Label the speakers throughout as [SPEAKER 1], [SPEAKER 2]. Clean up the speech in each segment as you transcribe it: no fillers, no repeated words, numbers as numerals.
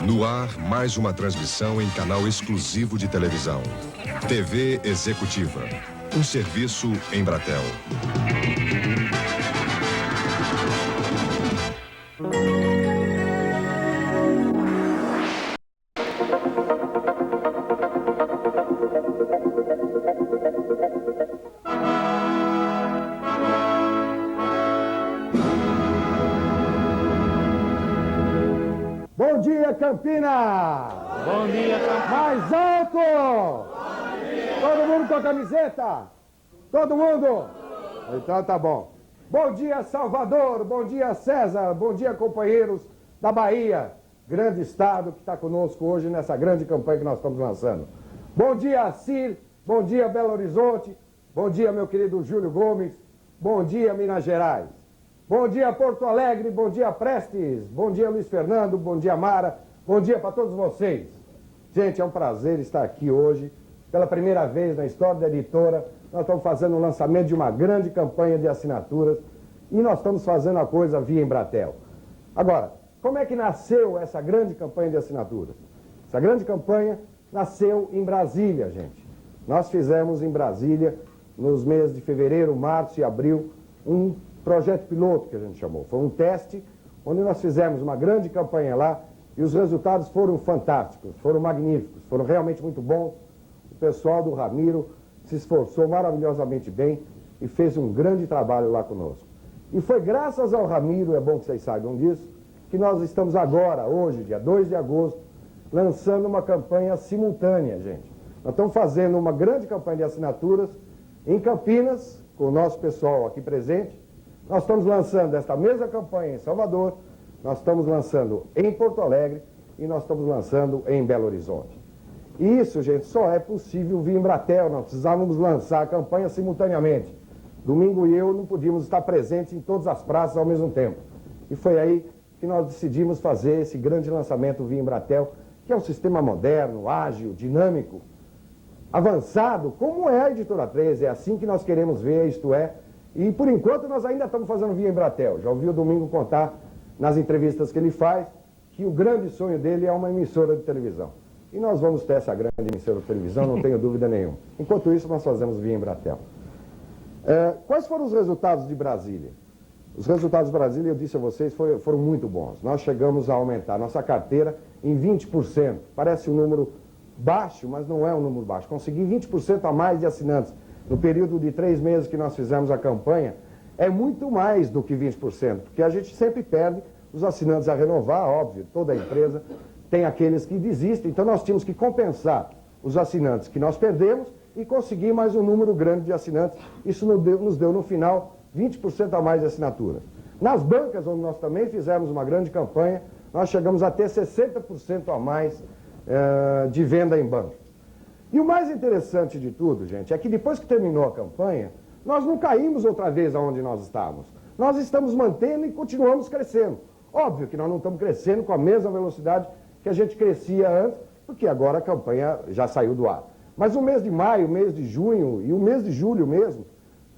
[SPEAKER 1] No ar, mais uma transmissão em canal exclusivo de televisão. TV Executiva. Um serviço Embratel.
[SPEAKER 2] Bom dia, Campinas!
[SPEAKER 3] Bom dia, Campinas!
[SPEAKER 2] Mais alto!
[SPEAKER 3] Bom dia!
[SPEAKER 2] Todo mundo com a camiseta? Todo mundo? Então tá bom. Bom dia, Salvador! Bom dia, César! Bom dia, companheiros da Bahia, grande estado que está conosco hoje nessa grande campanha que nós estamos lançando. Bom dia, Cir! Bom dia, Belo Horizonte! Bom dia, meu querido Júlio Gomes! Bom dia, Minas Gerais! Bom dia, Porto Alegre, bom dia, Prestes, bom dia, Luiz Fernando, bom dia, Mara, bom dia para todos vocês. Gente, é um prazer estar aqui hoje, pela primeira vez na história da editora. Nós estamos fazendo o lançamento de uma grande campanha de assinaturas e nós estamos fazendo a coisa via Embratel. Agora, como é que nasceu essa grande campanha de assinaturas? Essa grande campanha nasceu em Brasília, gente. Nós fizemos em Brasília, nos meses de fevereiro, março e abril, um projeto piloto que a gente chamou. Foi um teste onde nós fizemos uma grande campanha lá e os resultados foram fantásticos, foram magníficos, foram realmente muito bons. O pessoal do Ramiro se esforçou maravilhosamente bem e fez um grande trabalho lá conosco. E foi graças ao Ramiro, é bom que vocês saibam disso, que nós estamos agora, hoje, dia 2 de agosto, lançando uma campanha simultânea, gente. Nós estamos fazendo uma grande campanha de assinaturas em Campinas, com o nosso pessoal aqui presente. Nós estamos lançando esta mesma campanha em Salvador, nós estamos lançando em Porto Alegre e nós estamos lançando em Belo Horizonte. E isso, gente, só é possível via Embratel. Nós precisávamos lançar a campanha simultaneamente. Domingo e eu não podíamos estar presentes em todas as praças ao mesmo tempo. E foi aí que nós decidimos fazer esse grande lançamento via Embratel, que é um sistema moderno, ágil, dinâmico, avançado, como é a Editora 13. É assim que nós queremos ver, isto é. E, por enquanto, nós ainda estamos fazendo via Embratel. Já ouvi o Domingo contar, nas entrevistas que ele faz, que o grande sonho dele é uma emissora de televisão. E nós vamos ter essa grande emissora de televisão, não tenho dúvida nenhuma. Enquanto isso, nós fazemos via Embratel. Quais foram os resultados de Brasília? Os resultados de Brasília, eu disse a vocês, foram muito bons. Nós chegamos a aumentar nossa carteira em 20%. Parece um número baixo, mas não é um número baixo. Consegui 20% a mais de assinantes. No período de 3 meses que nós fizemos a campanha, é muito mais do que 20%, porque a gente sempre perde os assinantes a renovar, óbvio, toda a empresa tem aqueles que desistem, então nós tínhamos que compensar os assinantes que nós perdemos e conseguir mais um número grande de assinantes. Isso nos deu no final 20% a mais de assinaturas. Nas bancas, onde nós também fizemos uma grande campanha, nós chegamos a ter 60% a mais de venda em bancas. E o mais interessante de tudo, gente, é que depois que terminou a campanha, nós não caímos outra vez aonde nós estávamos. Nós estamos mantendo e continuamos crescendo. Óbvio que nós não estamos crescendo com a mesma velocidade que a gente crescia antes, porque agora a campanha já saiu do ar. Mas o mês de maio, o mês de junho e o mês de julho mesmo,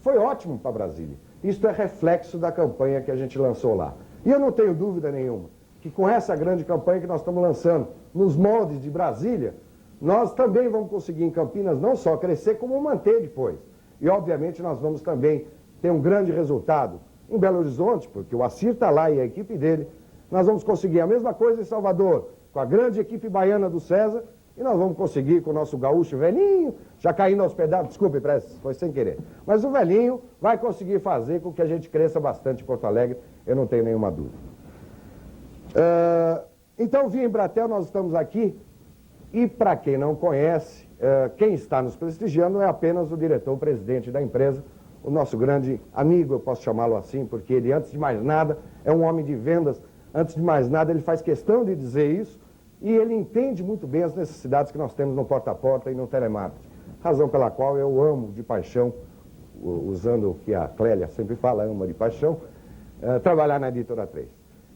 [SPEAKER 2] foi ótimo para Brasília. Isto é reflexo da campanha que a gente lançou lá. E eu não tenho dúvida nenhuma que com essa grande campanha que nós estamos lançando nos moldes de Brasília, nós também vamos conseguir em Campinas não só crescer, como manter depois. E, obviamente, nós vamos também ter um grande resultado em Belo Horizonte, porque o Assir está lá e a equipe dele. Nós vamos conseguir a mesma coisa em Salvador, com a grande equipe baiana do César, e nós vamos conseguir com o nosso gaúcho velhinho, já caindo aos pedaços, desculpe, Prestes, foi sem querer. Mas o velhinho vai conseguir fazer com que a gente cresça bastante em Porto Alegre, eu não tenho nenhuma dúvida. Então, via Embratel, nós estamos aqui. E, para quem não conhece, quem está nos prestigiando é apenas o diretor-presidente da empresa, o nosso grande amigo, eu posso chamá-lo assim, porque ele, antes de mais nada, é um homem de vendas. Antes de mais nada, ele faz questão de dizer isso e ele entende muito bem as necessidades que nós temos no porta a porta e no telemarketing. Razão pela qual eu amo de paixão, usando o que a Clélia sempre fala, ama de paixão, trabalhar na Editora 3.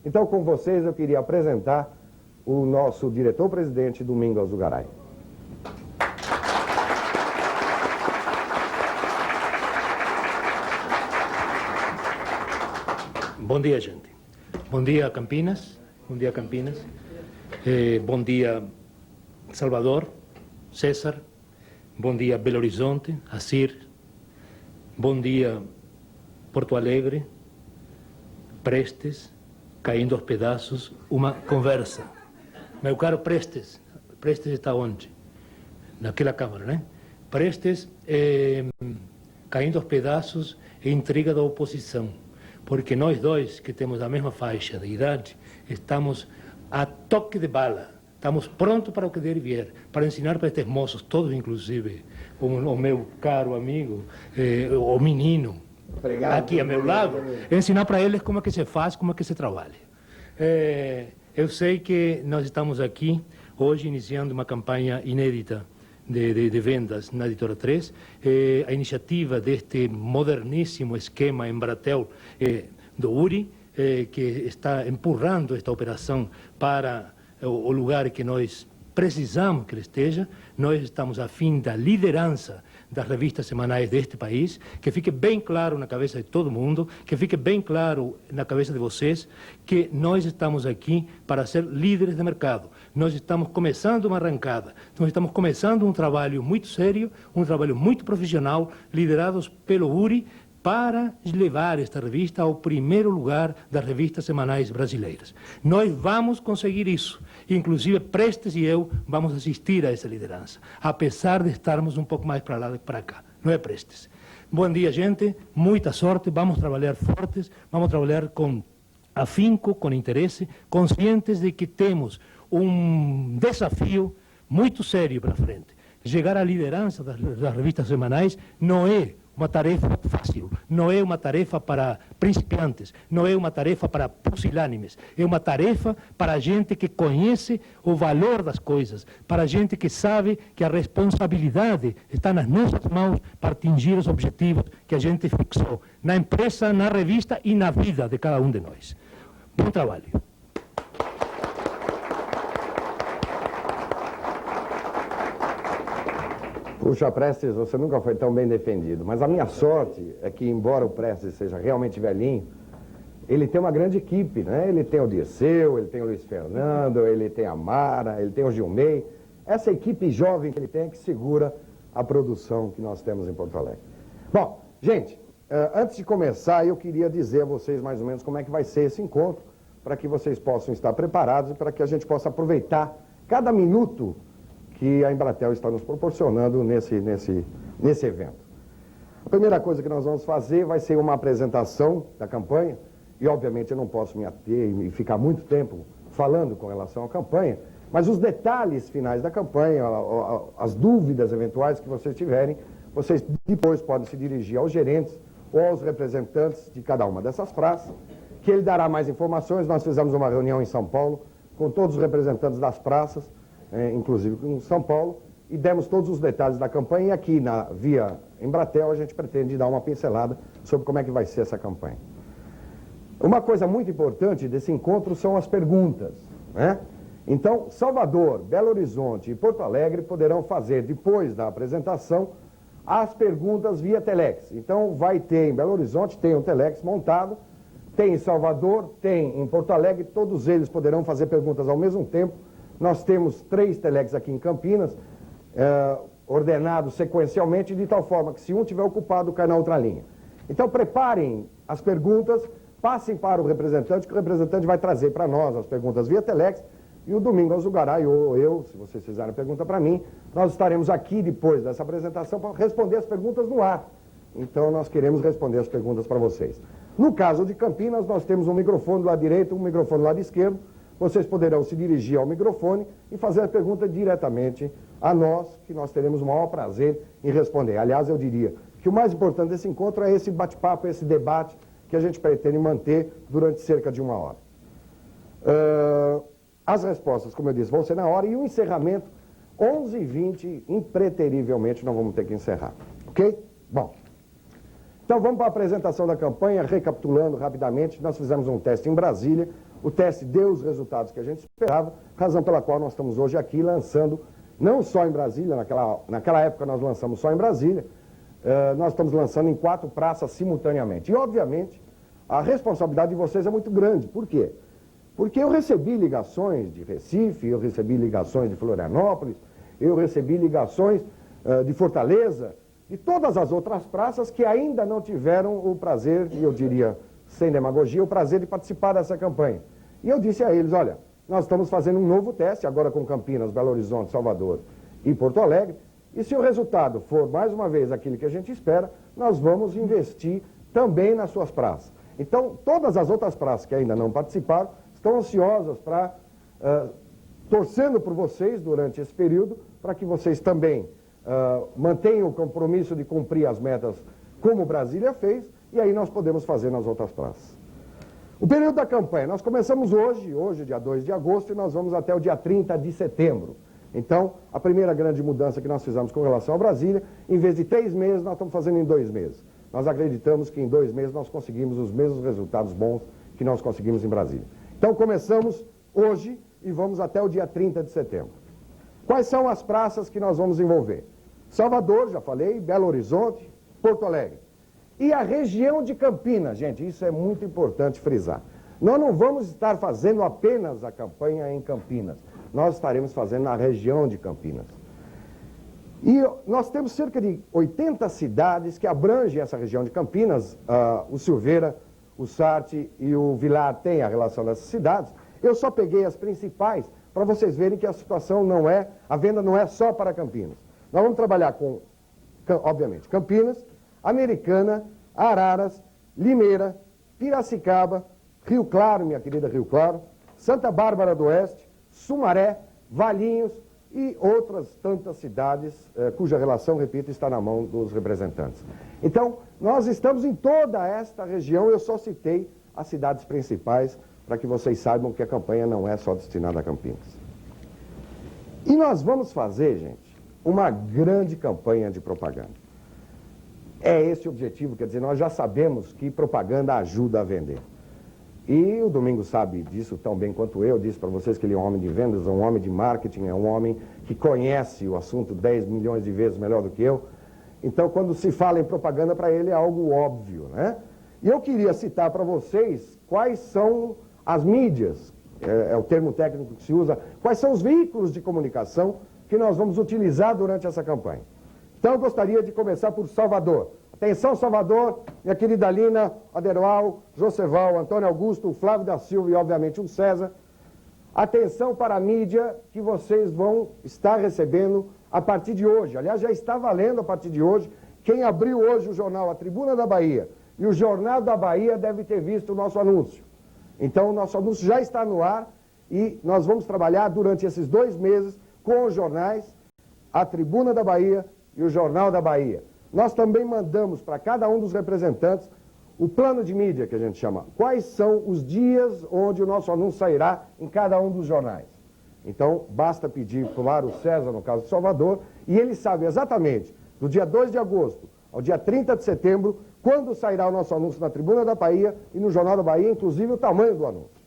[SPEAKER 2] Então, com vocês, eu queria apresentar o nosso diretor-presidente, Domingos Azugaray.
[SPEAKER 3] Bom dia, gente. Bom dia, Campinas. Bom dia, Campinas. Bom dia, Salvador, César. Bom dia, Belo Horizonte, Assir. Bom dia, Porto Alegre, Prestes, caindo aos pedaços, uma conversa. Meu caro Prestes, Prestes está onde? Naquela câmara, né? Prestes, caindo aos pedaços, é intriga da oposição. Porque nós dois, que temos a mesma faixa de idade, estamos a toque de bala. Estamos prontos para o que der e vier, para ensinar para estes moços, todos inclusive, como o meu caro amigo, o menino, obrigado, aqui ao meu lado, ensinar para eles como é que se faz, como é que se trabalha. Eu sei que nós estamos aqui hoje iniciando uma campanha inédita de vendas na Editora 3, a iniciativa deste moderníssimo esquema Embratel do URI, que está empurrando esta operação para o lugar que nós precisamos que ele esteja. Nós estamos a fim da liderança das revistas semanais deste país, que fique bem claro na cabeça de todo mundo, que fique bem claro na cabeça de vocês, que nós estamos aqui para ser líderes de mercado. Nós estamos começando uma arrancada, nós estamos começando um trabalho muito sério, um trabalho muito profissional, liderados pelo URI, para levar esta revista ao primeiro lugar das revistas semanais brasileiras. Nós vamos conseguir isso. Inclusive, Prestes e eu vamos assistir a essa liderança, apesar de estarmos um pouco mais para lá do que para cá. Não é, Prestes? Bom dia, gente. Muita sorte. Vamos trabalhar fortes, vamos trabalhar com afinco, com interesse, conscientes de que temos um desafio muito sério para frente. Chegar à liderança das revistas semanais não é uma tarefa fácil, não é uma tarefa para principiantes, não é uma tarefa para pusilânimes, é uma tarefa para gente que conhece o valor das coisas, para gente que sabe que a responsabilidade está nas nossas mãos para atingir os objetivos que a gente fixou na empresa, na revista e na vida de cada um de nós. Bom trabalho.
[SPEAKER 2] Puxa, Prestes, você nunca foi tão bem defendido. Mas a minha sorte é que, embora o Prestes seja realmente velhinho, ele tem uma grande equipe, né? Ele tem o Dirceu, ele tem o Luiz Fernando, ele tem a Mara, ele tem o Gilmei. Essa equipe jovem que ele tem é que segura a produção que nós temos em Porto Alegre. Bom, gente, antes de começar, eu queria dizer a vocês mais ou menos como é que vai ser esse encontro, para que vocês possam estar preparados e para que a gente possa aproveitar cada minuto que a Embratel está nos proporcionando nesse evento. A primeira coisa que nós vamos fazer vai ser uma apresentação da campanha, e obviamente eu não posso me ater e ficar muito tempo falando com relação à campanha, mas os detalhes finais da campanha, as dúvidas eventuais que vocês tiverem, vocês depois podem se dirigir aos gerentes ou aos representantes de cada uma dessas praças, que ele dará mais informações. Nós fizemos uma reunião em São Paulo com todos os representantes das praças, inclusive com São Paulo, e demos todos os detalhes da campanha, e aqui via Embratel a gente pretende dar uma pincelada sobre como é que vai ser essa campanha. Uma coisa muito importante desse encontro são as perguntas, né? Então, Salvador, Belo Horizonte e Porto Alegre poderão fazer, depois da apresentação, as perguntas via Telex. Então, vai ter em Belo Horizonte, tem um Telex montado, tem em Salvador, tem em Porto Alegre, todos eles poderão fazer perguntas ao mesmo tempo. Nós temos 3 Telex aqui em Campinas, ordenados sequencialmente, de tal forma que se um tiver ocupado, cai na outra linha. Então preparem as perguntas, passem para o representante, que o representante vai trazer para nós as perguntas via Telex, e o Domingos Ugaray ou eu, se vocês fizerem pergunta para mim, nós estaremos aqui depois dessa apresentação para responder as perguntas no ar. Então nós queremos responder as perguntas para vocês. No caso de Campinas, nós temos um microfone do lado direito, um microfone do lado esquerdo. Vocês poderão se dirigir ao microfone e fazer a pergunta diretamente a nós, que nós teremos o maior prazer em responder. Aliás, eu diria que o mais importante desse encontro é esse bate-papo, esse debate que a gente pretende manter durante cerca de 1 hora. As respostas, como eu disse, vão ser na hora, e o encerramento, 11h20, impreterivelmente, nós vamos ter que encerrar. Ok? Bom. Então vamos para a apresentação da campanha, recapitulando rapidamente. Nós fizemos um teste em Brasília, o teste deu os resultados que a gente esperava, razão pela qual nós estamos hoje aqui lançando, não só em Brasília, naquela época nós lançamos só em Brasília, nós estamos lançando em 4 praças simultaneamente. E obviamente a responsabilidade de vocês é muito grande. Por quê? Porque eu recebi ligações de Recife, eu recebi ligações de Florianópolis, eu recebi ligações de Fortaleza, de todas as outras praças que ainda não tiveram o prazer, e eu diria sem demagogia, o prazer de participar dessa campanha. E eu disse a eles, olha, nós estamos fazendo um novo teste, agora com Campinas, Belo Horizonte, Salvador e Porto Alegre, e se o resultado for, mais uma vez, aquilo que a gente espera, nós vamos investir também nas suas praças. Então, todas as outras praças que ainda não participaram estão ansiosas para, torcendo por vocês durante esse período, para que vocês também mantenham o compromisso de cumprir as metas como Brasília fez, e aí nós podemos fazer nas outras praças. O período da campanha, nós começamos hoje, dia 2 de agosto, e nós vamos até o dia 30 de setembro. Então, a primeira grande mudança que nós fizemos com relação a Brasília, em vez de 3 meses, nós estamos fazendo em 2 meses. Nós acreditamos que em 2 meses nós conseguimos os mesmos resultados bons que nós conseguimos em Brasília. Então, começamos hoje e vamos até o dia 30 de setembro. Quais são as praças que nós vamos envolver? Salvador, já falei, Belo Horizonte, Porto Alegre. E a região de Campinas, gente, isso é muito importante frisar. Nós não vamos estar fazendo apenas a campanha em Campinas. Nós estaremos fazendo na região de Campinas. E nós temos cerca de 80 cidades que abrangem essa região de Campinas. O Silveira, o Sarte e o Vilar têm a relação dessas cidades. Eu só peguei as principais para vocês verem que a situação não é, a venda não é só para Campinas. Nós vamos trabalhar com, obviamente, Campinas, Americana, Araras, Limeira, Piracicaba, Rio Claro, minha querida Rio Claro, Santa Bárbara do Oeste, Sumaré, Valinhos e outras tantas cidades cuja relação, repito, está na mão dos representantes. Então, nós estamos em toda esta região, eu só citei as cidades principais para que vocês saibam que a campanha não é só destinada a Campinas. E nós vamos fazer, gente, uma grande campanha de propaganda. É esse o objetivo, quer dizer, nós já sabemos que propaganda ajuda a vender. E o Domingos sabe disso tão bem quanto eu, disse para vocês que ele é um homem de vendas, é um homem de marketing, é um homem que conhece o assunto 10 milhões de vezes melhor do que eu. Então, quando se fala em propaganda, para ele é algo óbvio, né? E eu queria citar para vocês quais são as mídias, é o termo técnico que se usa, quais são os veículos de comunicação que nós vamos utilizar durante essa campanha. Então, eu gostaria de começar por Salvador. Atenção, Salvador, minha querida Lina, Aderoal, Joseval, Antônio Augusto, Flávio da Silva e, obviamente, o César. Atenção para a mídia que vocês vão estar recebendo a partir de hoje. Aliás, já está valendo a partir de hoje. Quem abriu hoje o jornal A Tribuna da Bahia e o Jornal da Bahia deve ter visto o nosso anúncio. Então, o nosso anúncio já está no ar e nós vamos trabalhar durante esses 2 meses com os jornais A Tribuna da Bahia e o Jornal da Bahia. Nós também mandamos para cada um dos representantes o plano de mídia, que a gente chama. Quais são os dias onde o nosso anúncio sairá em cada um dos jornais. Então, basta pedir para o César, no caso de Salvador, e ele sabe exatamente, do dia 2 de agosto ao dia 30 de setembro, quando sairá o nosso anúncio na Tribuna da Bahia e no Jornal da Bahia, inclusive o tamanho do anúncio.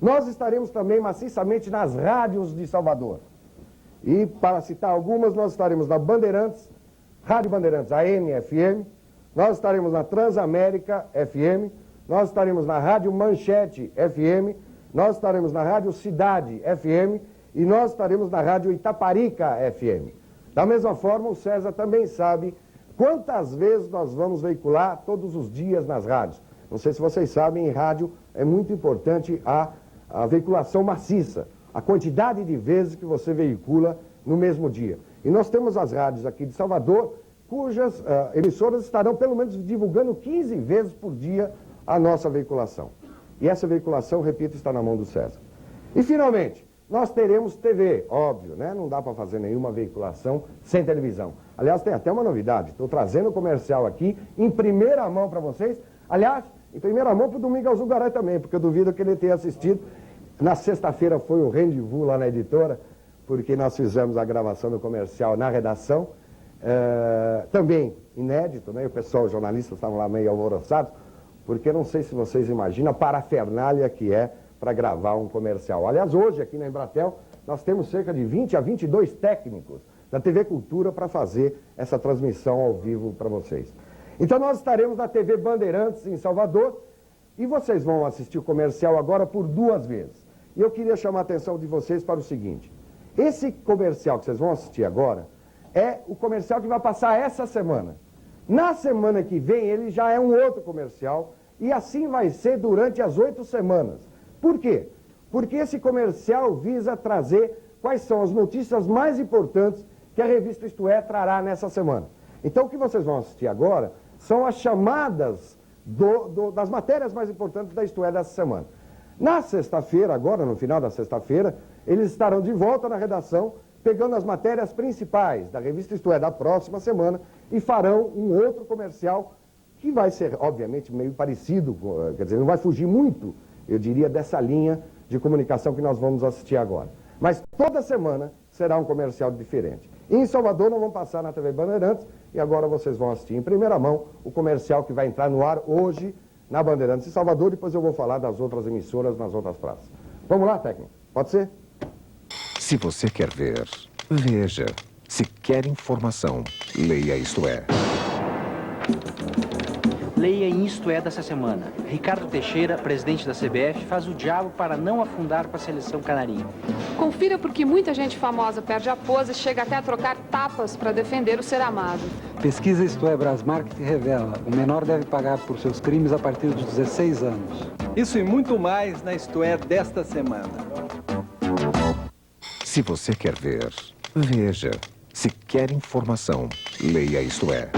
[SPEAKER 2] Nós estaremos também maciçamente nas rádios de Salvador. E, para citar algumas, nós estaremos na Bandeirantes, Rádio Bandeirantes AM, FM, nós estaremos na Transamérica FM, nós estaremos na Rádio Manchete FM, nós estaremos na Rádio Cidade FM e nós estaremos na Rádio Itaparica FM. Da mesma forma, o César também sabe quantas vezes nós vamos veicular todos os dias nas rádios. Não sei se vocês sabem, em rádio é muito importante a veiculação maciça, a quantidade de vezes que você veicula no mesmo dia. E nós temos as rádios aqui de Salvador, cujas emissoras estarão pelo menos divulgando 15 vezes por dia a nossa veiculação. E essa veiculação, repito, está na mão do César. E, finalmente, nós teremos TV, óbvio, né? Não dá para fazer nenhuma veiculação sem televisão. Aliás, tem até uma novidade. Estou trazendo o comercial aqui em primeira mão para vocês. Aliás, em primeira mão para o Domingos Alzugaray também, porque eu duvido que ele tenha assistido. Na sexta-feira foi um rendezvous lá na editora, porque nós fizemos a gravação do comercial na redação. Também inédito, né? O pessoal, os jornalistas estavam lá meio alvoroçados, porque não sei se vocês imaginam a parafernália que é para gravar um comercial. Aliás, hoje aqui na Embratel, nós temos cerca de 20 a 22 técnicos da TV Cultura para fazer essa transmissão ao vivo para vocês. Então nós estaremos na TV Bandeirantes em Salvador E vocês vão assistir o comercial agora por 2 vezes. E eu queria chamar a atenção de vocês para o seguinte. Esse comercial que vocês vão assistir agora é o comercial que vai passar essa semana. Na semana que vem ele já é um outro comercial e assim vai ser durante as 8 semanas. Por quê? Porque esse comercial visa trazer quais são as notícias mais importantes que a revista Isto É trará nessa semana. Então o que vocês vão assistir agora são as chamadas das matérias mais importantes da Isto É dessa semana. Na sexta-feira, agora no final da sexta-feira, eles estarão de volta na redação, pegando as matérias principais da revista Isto É da próxima semana e farão um outro comercial que vai ser, obviamente, meio parecido, quer dizer, não vai fugir muito, eu diria, dessa linha de comunicação que nós vamos assistir agora. Mas toda semana será um comercial diferente. E em Salvador nós vamos passar na TV Bandeirantes e agora vocês vão assistir em primeira mão o comercial que vai entrar no ar hoje na Bandeirantes em Salvador, depois eu vou falar das outras emissoras nas outras praças. Vamos lá, técnico? Pode ser?
[SPEAKER 1] Se você quer ver, veja. Se quer informação, leia Isto É.
[SPEAKER 4] Leia em Isto É dessa semana. Ricardo Teixeira, presidente da CBF, faz o diabo para não afundar com a seleção canarinha.
[SPEAKER 5] Confira porque muita gente famosa perde a pose e chega até a trocar tapas para defender o ser amado.
[SPEAKER 6] Pesquisa Isto É Brasmarket revela: o menor deve pagar por seus crimes a partir dos 16 anos.
[SPEAKER 7] Isso e muito mais na Isto É desta semana.
[SPEAKER 1] Se você quer ver, veja. Se quer informação, leia Isto É.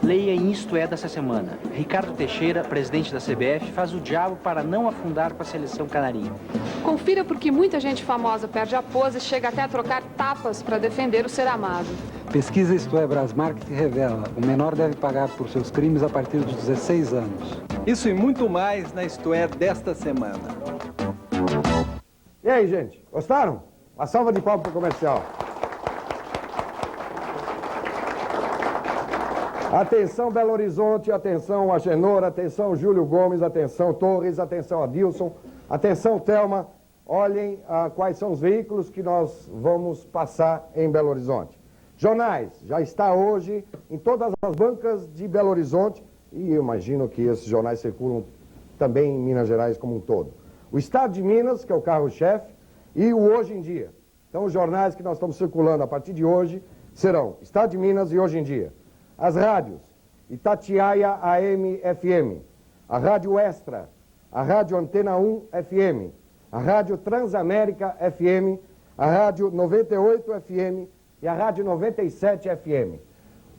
[SPEAKER 4] Leia em Isto É dessa semana. Ricardo Teixeira, presidente da CBF, faz o diabo para não afundar com a seleção canarinha.
[SPEAKER 5] Confira porque muita gente famosa perde a pose e chega até a trocar tapas para defender o ser amado.
[SPEAKER 6] Pesquisa Isto É Brasmarket revela: o menor deve pagar por seus crimes a partir dos 16 anos.
[SPEAKER 7] Isso e muito mais na Isto É desta semana.
[SPEAKER 2] E aí, gente? Gostaram? Uma salva de palmas para o comercial. Atenção Belo Horizonte, atenção Agenor, atenção Júlio Gomes, atenção Torres, atenção Adilson, atenção Thelma. Olhem quais são os veículos que nós vamos passar em Belo Horizonte. Jornais, já está hoje em todas as bancas de Belo Horizonte e eu imagino que esses jornais circulam também em Minas Gerais como um todo. O Estado de Minas, que é o carro-chefe, e o Hoje em Dia. Então os jornais que nós estamos circulando a partir de hoje serão Estado de Minas e Hoje em Dia. As rádios, Itatiaia AM FM, a Rádio Extra, a Rádio Antena 1 FM, a Rádio Transamérica FM, a Rádio 98 FM e a Rádio 97 FM.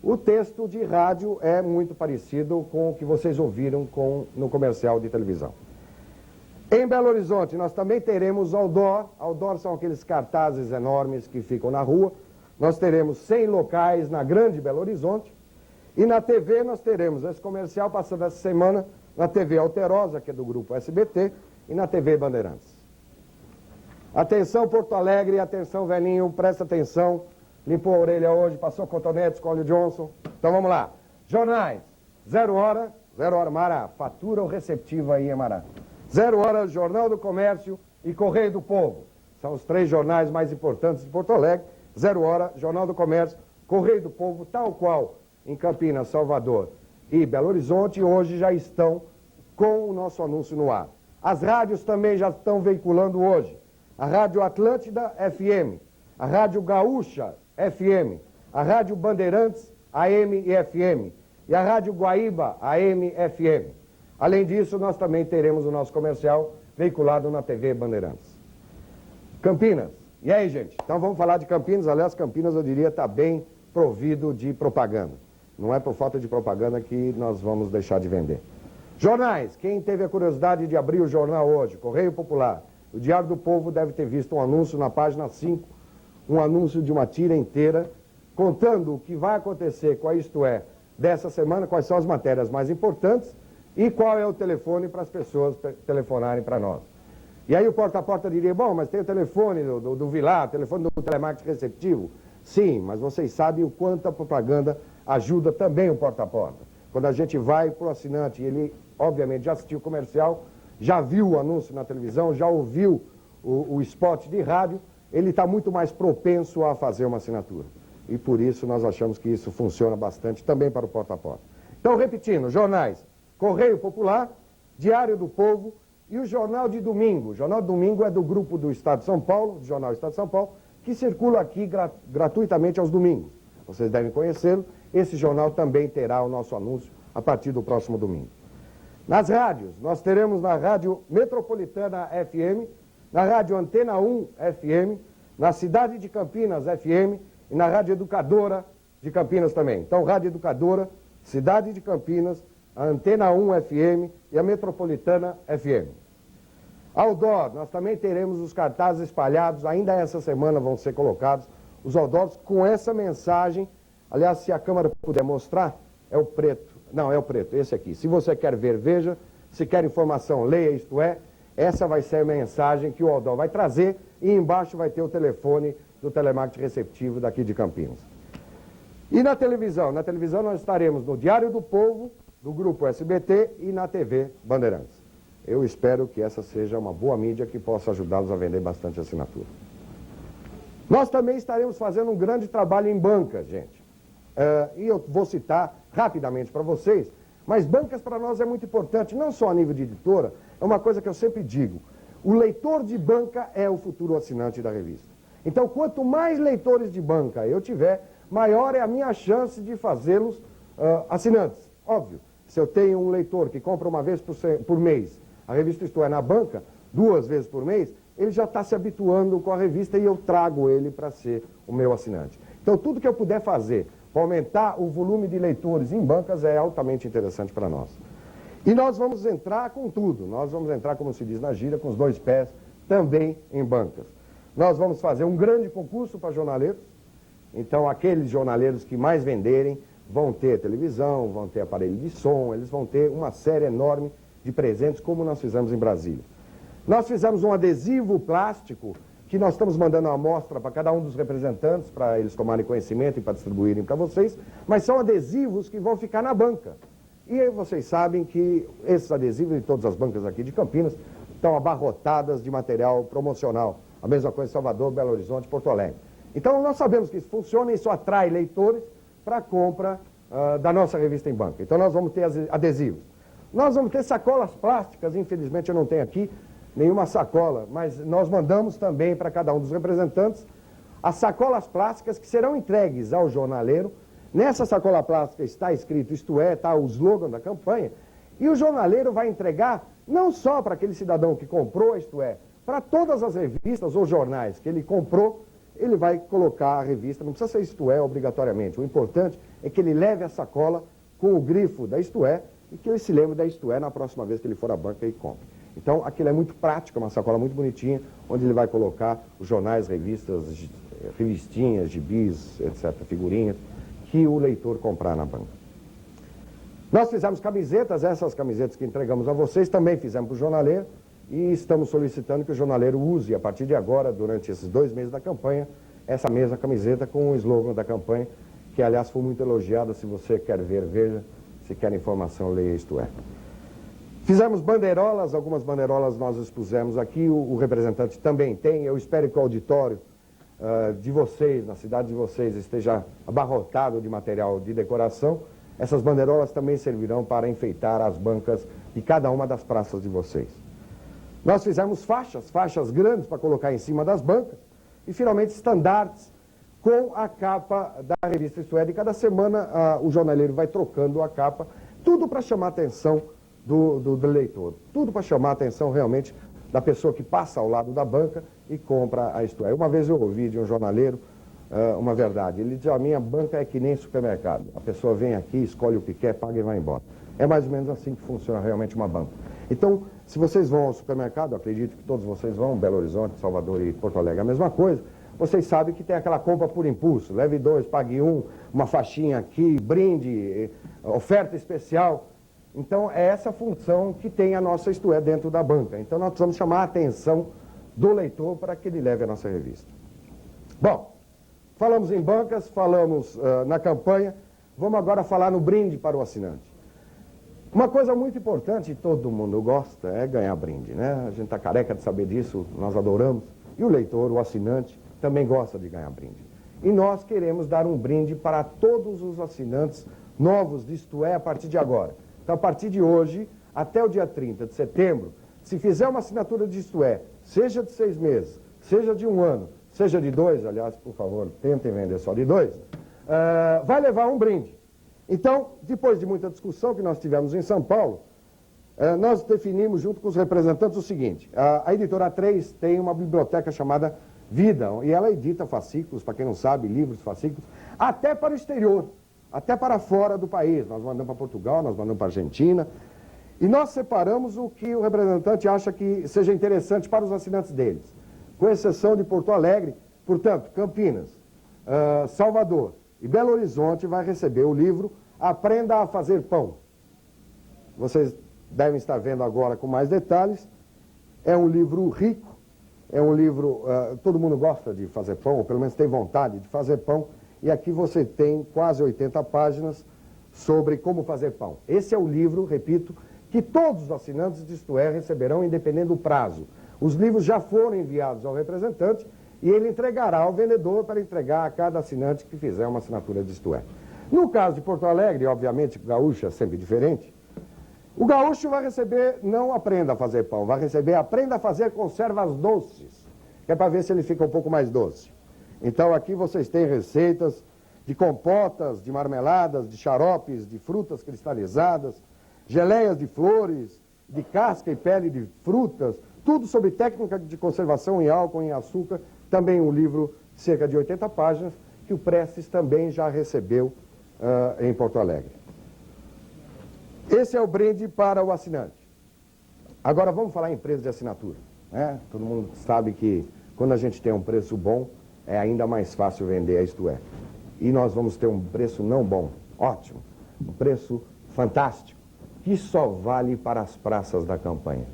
[SPEAKER 2] O texto de rádio é muito parecido com o que vocês ouviram no comercial de televisão. Em Belo Horizonte nós também teremos outdoor. Outdoor são aqueles cartazes enormes que ficam na rua. Nós teremos 100 locais na grande Belo Horizonte. E na TV nós teremos esse comercial passando essa semana na TV Alterosa, que é do grupo SBT, e na TV Bandeirantes. Atenção Porto Alegre, atenção velhinho, presta atenção. Limpou a orelha hoje, passou cotonete, escolhe Johnson. Então vamos lá. Jornais, 0 hora, Mara, fatura ou receptiva aí, Mara. 0 hora, Jornal do Comércio e Correio do Povo. São os 3 jornais mais importantes de Porto Alegre. 0 hora, Jornal do Comércio, Correio do Povo, tal qual em Campinas, Salvador e Belo Horizonte, hoje já estão com o nosso anúncio no ar. As rádios também já estão veiculando hoje. A Rádio Atlântida FM, a Rádio Gaúcha FM, a Rádio Bandeirantes AM e FM e a Rádio Guaíba AM e FM. Além disso, nós também teremos o nosso comercial veiculado na TV Bandeirantes. Campinas. E aí, gente? Então vamos falar de Campinas. Aliás, Campinas, eu diria, está bem provido de propaganda. Não é por falta de propaganda que nós vamos deixar de vender. Jornais. Quem teve a curiosidade de abrir o jornal hoje, Correio Popular, o Diário do Povo deve ter visto um anúncio na página 5, um anúncio de uma tira inteira, contando o que vai acontecer com a Isto É dessa semana, quais são as matérias mais importantes e qual é o telefone para as pessoas telefonarem para nós. E aí o porta-a-porta diria, bom, mas tem o telefone do Vilar, o telefone do telemarketing receptivo. Sim, mas vocês sabem o quanto a propaganda ajuda também o porta-a-porta. Quando a gente vai para o assinante, ele obviamente já assistiu o comercial, já viu o anúncio na televisão, já ouviu o spot de rádio, ele está muito mais propenso a fazer uma assinatura. E por isso nós achamos que isso funciona bastante também para o porta-a-porta. Então, repetindo, jornais, Correio Popular, Diário do Povo e o Jornal de Domingo. O Jornal de Domingo é do grupo do Estado de São Paulo, do Jornal Estado de São Paulo, que circula aqui gratuitamente aos domingos. Vocês devem conhecê-lo. Esse jornal também terá o nosso anúncio a partir do próximo domingo. Nas rádios, nós teremos na Rádio Metropolitana FM, na Rádio Antena 1 FM, na Cidade de Campinas FM e na Rádio Educadora de Campinas também. Então, Rádio Educadora, Cidade de Campinas, a Antena 1 FM e a Metropolitana FM. Outdoor, nós também teremos os cartazes espalhados, ainda essa semana vão ser colocados os outdoors com essa mensagem. Aliás, se a câmera puder mostrar, é o preto. Não, é o preto, esse aqui. Se você quer ver, veja. Se quer informação, leia, isto é. Essa vai ser a mensagem que o outdoor vai trazer e embaixo vai ter o telefone do telemarketing receptivo daqui de Campinas. E na televisão? Na televisão nós estaremos no Diário do Povo, do Grupo SBT e na TV Bandeirantes. Eu espero que essa seja uma boa mídia que possa ajudá-los a vender bastante assinatura. Nós também estaremos fazendo um grande trabalho em bancas, gente. E eu vou citar rapidamente para vocês, mas bancas para nós é muito importante, não só a nível de editora, é uma coisa que eu sempre digo, o leitor de banca é o futuro assinante da revista. Então, quanto mais leitores de banca eu tiver, maior é a minha chance de fazê-los assinantes. Óbvio, se eu tenho um leitor que compra uma vez por mês, a revista Isto É na banca, 2 vezes por mês, ele já está se habituando com a revista e eu trago ele para ser o meu assinante. Então, tudo que eu puder fazer para aumentar o volume de leitores em bancas é altamente interessante para nós. E nós vamos entrar com tudo. Nós vamos entrar, como se diz na gíria, com os 2 pés também em bancas. Nós vamos fazer um grande concurso para jornaleiros. Então, aqueles jornaleiros que mais venderem vão ter televisão, vão ter aparelho de som, eles vão ter uma série enorme de presentes, como nós fizemos em Brasília. Nós fizemos um adesivo plástico que nós estamos mandando uma amostra para cada um dos representantes, para eles tomarem conhecimento e para distribuírem para vocês, mas são adesivos que vão ficar na banca. E aí vocês sabem que esses adesivos de todas as bancas aqui de Campinas estão abarrotadas de material promocional. A mesma coisa em Salvador, Belo Horizonte, Porto Alegre. Então nós sabemos que isso funciona e isso atrai leitores para a compra da nossa revista em banca. Então nós vamos ter adesivos. Nós vamos ter sacolas plásticas, infelizmente eu não tenho aqui nenhuma sacola, mas nós mandamos também para cada um dos representantes as sacolas plásticas que serão entregues ao jornaleiro. Nessa sacola plástica está escrito Isto É, está o slogan da campanha, e o jornaleiro vai entregar não só para aquele cidadão que comprou Isto É, para todas as revistas ou jornais que ele comprou, ele vai colocar a revista, não precisa ser Isto É obrigatoriamente, o importante é que ele leve a sacola com o grifo da Isto É e que ele se lembre da Isto É na próxima vez que ele for à banca e compre. Então, aquilo é muito prático, é uma sacola muito bonitinha, onde ele vai colocar os jornais, revistas, revistinhas, gibis, etc., figurinhas, que o leitor comprar na banca. Nós fizemos camisetas, essas camisetas que entregamos a vocês, também fizemos para o jornaleiro, e estamos solicitando que o jornaleiro use, a partir de agora, durante esses 2 meses da campanha, essa mesma camiseta com o slogan da campanha, que, aliás, foi muito elogiada. Se você quer ver, veja. Se quer informação, leia Isto É. Fizemos bandeirolas, algumas bandeirolas nós expusemos aqui, o representante também tem. Eu espero que o auditório de vocês, na cidade de vocês, esteja abarrotado de material de decoração. Essas bandeirolas também servirão para enfeitar as bancas de cada uma das praças de vocês. Nós fizemos faixas grandes para colocar em cima das bancas e, finalmente, estandartes com a capa da revista Isto É. De cada semana o jornaleiro vai trocando a capa, tudo para chamar a atenção do leitor, tudo para chamar a atenção realmente da pessoa que passa ao lado da banca e compra a Isto É. Uma vez eu ouvi de um jornaleiro uma verdade, ele disse: a minha banca é que nem supermercado, a pessoa vem aqui, escolhe o que quer, paga e vai embora. É mais ou menos assim que funciona realmente uma banca. Então, se vocês vão ao supermercado, acredito que todos vocês vão, Belo Horizonte, Salvador e Porto Alegre, a mesma coisa, vocês sabem que tem aquela compra por impulso, leve 2, pague 1, uma faixinha aqui, brinde, oferta especial. Então, é essa função que tem a nossa Isto É dentro da banca. Então, nós precisamos chamar a atenção do leitor para que ele leve a nossa revista. Bom, falamos em bancas, falamos na campanha, vamos agora falar no brinde para o assinante. Uma coisa muito importante, todo mundo gosta, é ganhar brinde, né? A gente está careca de saber disso, nós adoramos. E o leitor, o assinante, também gosta de ganhar brinde. E nós queremos dar um brinde para todos os assinantes novos de Isto É a partir de agora. Então, a partir de hoje, até o dia 30 de setembro, se fizer uma assinatura de Isto É, seja de 6 meses, seja de 1 ano, seja de 2, aliás, por favor, tentem vender só de 2, vai levar um brinde. Então, depois de muita discussão que nós tivemos em São Paulo, nós definimos junto com os representantes o seguinte: a editora A3 tem uma biblioteca chamada Vida, e ela edita fascículos, para quem não sabe, livros, fascículos, até para o exterior, até para fora do país. Nós mandamos para Portugal, nós mandamos para a Argentina, e nós separamos o que o representante acha que seja interessante para os assinantes deles, com exceção de Porto Alegre. Portanto, Campinas, Salvador e Belo Horizonte vai receber o livro Aprenda a Fazer Pão. Vocês devem estar vendo agora com mais detalhes. É um livro rico, é um livro... todo mundo gosta de fazer pão, ou pelo menos tem vontade de fazer pão, e aqui você tem quase 80 páginas sobre como fazer pão. Esse é o livro, repito, que todos os assinantes de Isto É receberão, independente do prazo. Os livros já foram enviados ao representante e ele entregará ao vendedor para entregar a cada assinante que fizer uma assinatura de Isto É. No caso de Porto Alegre, obviamente, o gaúcho é sempre diferente. O gaúcho vai receber, não Aprenda a Fazer Pão, vai receber Aprenda a Fazer Conservas Doces, que é para ver se ele fica um pouco mais doce. Então aqui vocês têm receitas de compotas, de marmeladas, de xaropes, de frutas cristalizadas, geleias de flores, de casca e pele de frutas, tudo sobre técnica de conservação em álcool, em açúcar. Também um livro de cerca de 80 páginas, que o Prestes também já recebeu em Porto Alegre. Esse é o brinde para o assinante. Agora vamos falar em preço de assinatura, né? Todo mundo sabe que quando a gente tem um preço bom, é ainda mais fácil vender a Isto É. E nós vamos ter um preço não bom, ótimo, um preço fantástico, que só vale para as praças da campanha.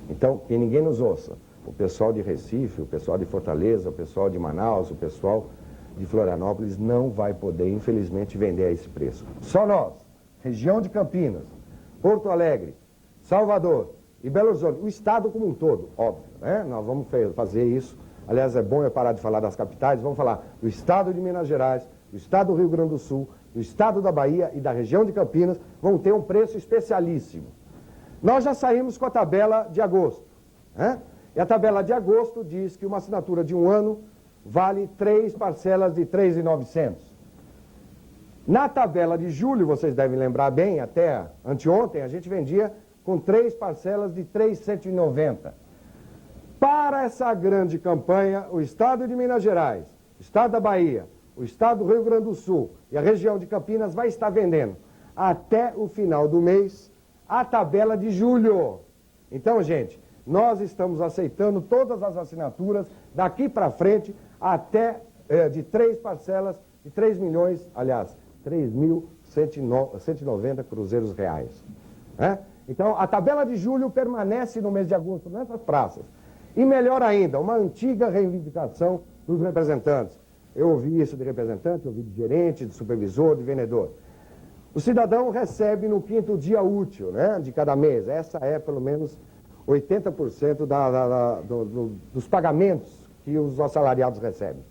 [SPEAKER 2] Então, que ninguém nos ouça. O pessoal de Recife, o pessoal de Fortaleza, o pessoal de Manaus, o pessoal de Florianópolis não vai poder, infelizmente, vender a esse preço. Só nós, região de Campinas, Porto Alegre, Salvador e Belo Horizonte, o estado como um todo, óbvio, né? Nós vamos fazer isso. Aliás, é bom eu parar de falar das capitais, vamos falar do estado de Minas Gerais, do estado do Rio Grande do Sul, do estado da Bahia e da região de Campinas, vão ter um preço especialíssimo. Nós já saímos com a tabela de agosto, né? E a tabela de agosto diz que uma assinatura de 1 ano vale 3 parcelas de R$ 3.900. Na tabela de julho, vocês devem lembrar bem, até anteontem, a gente vendia com 3 parcelas de R$ 3.190. Para essa grande campanha, o estado de Minas Gerais, o estado da Bahia, o estado do Rio Grande do Sul e a região de Campinas vai estar vendendo até o final do mês a tabela de julho. Então, gente, nós estamos aceitando todas as assinaturas daqui para frente até de 3 parcelas de 3 milhões, aliás, 3.190 cruzeiros reais. Né? Então, a tabela de julho permanece no mês de agosto nessas praças. E melhor ainda, uma antiga reivindicação dos representantes. Eu ouvi isso de representante, ouvi de gerente, de supervisor, de vendedor. O cidadão recebe no 5º dia útil, né, de cada mês. Essa é, pelo menos, 80% dos pagamentos que os assalariados recebem.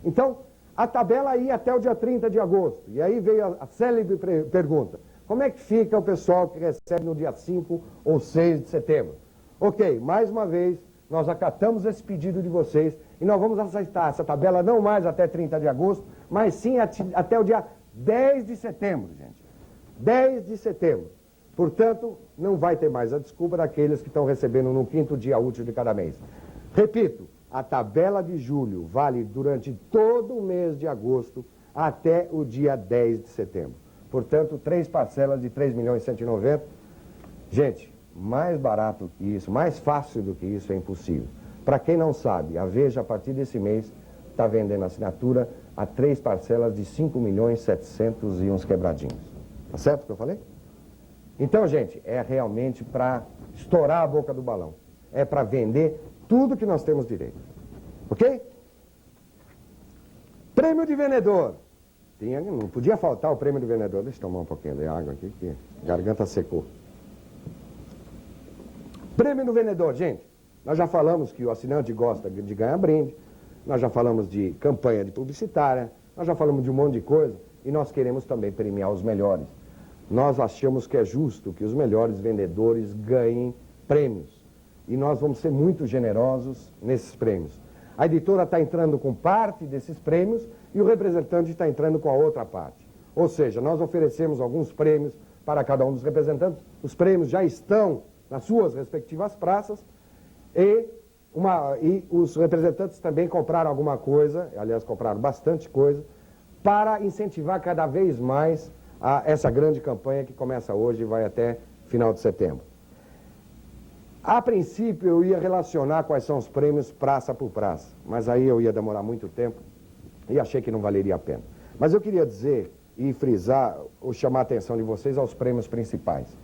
[SPEAKER 2] Então, a tabela ia até o dia 30 de agosto. E aí veio a célebre pergunta: como é que fica o pessoal que recebe no dia 5 ou 6 de setembro? Ok, mais uma vez, nós acatamos esse pedido de vocês e nós vamos aceitar essa tabela não mais até 30 de agosto, mas sim até o dia 10 de setembro, gente. 10 de setembro. Portanto, não vai ter mais a desculpa daqueles que estão recebendo no 5º dia útil de cada mês. Repito, a tabela de julho vale durante todo o mês de agosto até o dia 10 de setembro. Portanto, 3 parcelas de 3.190.000. Gente, mais barato que isso, mais fácil do que isso é impossível. Para quem não sabe, a Veja, a partir desse mês, está vendendo assinatura a 3 parcelas de 5.700.000 e uns quebradinhos. Tá certo o que eu falei? Então, gente, é realmente para estourar a boca do balão. É para vender tudo que nós temos direito. Ok? Prêmio de vendedor. Não podia faltar o prêmio de vendedor. Deixa eu tomar um pouquinho de água aqui, que a garganta secou. Prêmio do vendedor, gente. Nós já falamos que o assinante gosta de ganhar brinde. Nós já falamos de campanha de publicitária. Nós já falamos de um monte de coisa. E nós queremos também premiar os melhores. nós achamos que é justo que os melhores vendedores ganhem prêmios. E nós vamos ser muito generosos nesses prêmios. A editora está entrando com parte desses prêmios e o representante está entrando com a outra parte. Ou seja, nós oferecemos alguns prêmios para cada um dos representantes. Os prêmios já estão nas suas respectivas praças e os representantes também compraram alguma coisa, aliás, compraram bastante coisa, para incentivar cada vez mais essa grande campanha que começa hoje e vai até final de setembro. A princípio eu ia relacionar quais são os prêmios praça por praça, mas aí eu ia demorar muito tempo e achei que não valeria a pena. Mas eu queria dizer e frisar, ou chamar a atenção de vocês aos prêmios principais.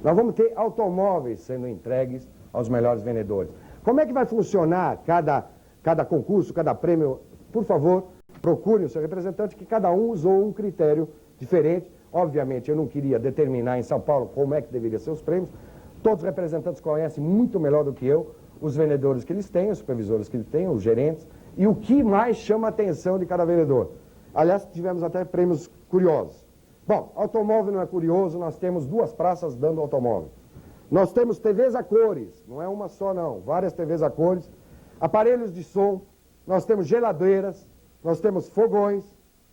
[SPEAKER 2] Nós vamos ter automóveis sendo entregues aos melhores vendedores. Como é que vai funcionar cada concurso, cada prêmio? Por favor, procure o seu representante, que cada um usou um critério diferente. Obviamente, eu não queria determinar em São Paulo como é que deveriam ser os prêmios. Todos os representantes conhecem muito melhor do que eu os vendedores que eles têm, os supervisores que eles têm, os gerentes, e o que mais chama a atenção de cada vendedor. Aliás, tivemos até prêmios curiosos. Bom, automóvel não é curioso, nós temos 2 praças dando automóvel. Nós temos TVs a cores, não é uma só não, várias TVs a cores, aparelhos de som, nós temos geladeiras, nós temos fogões,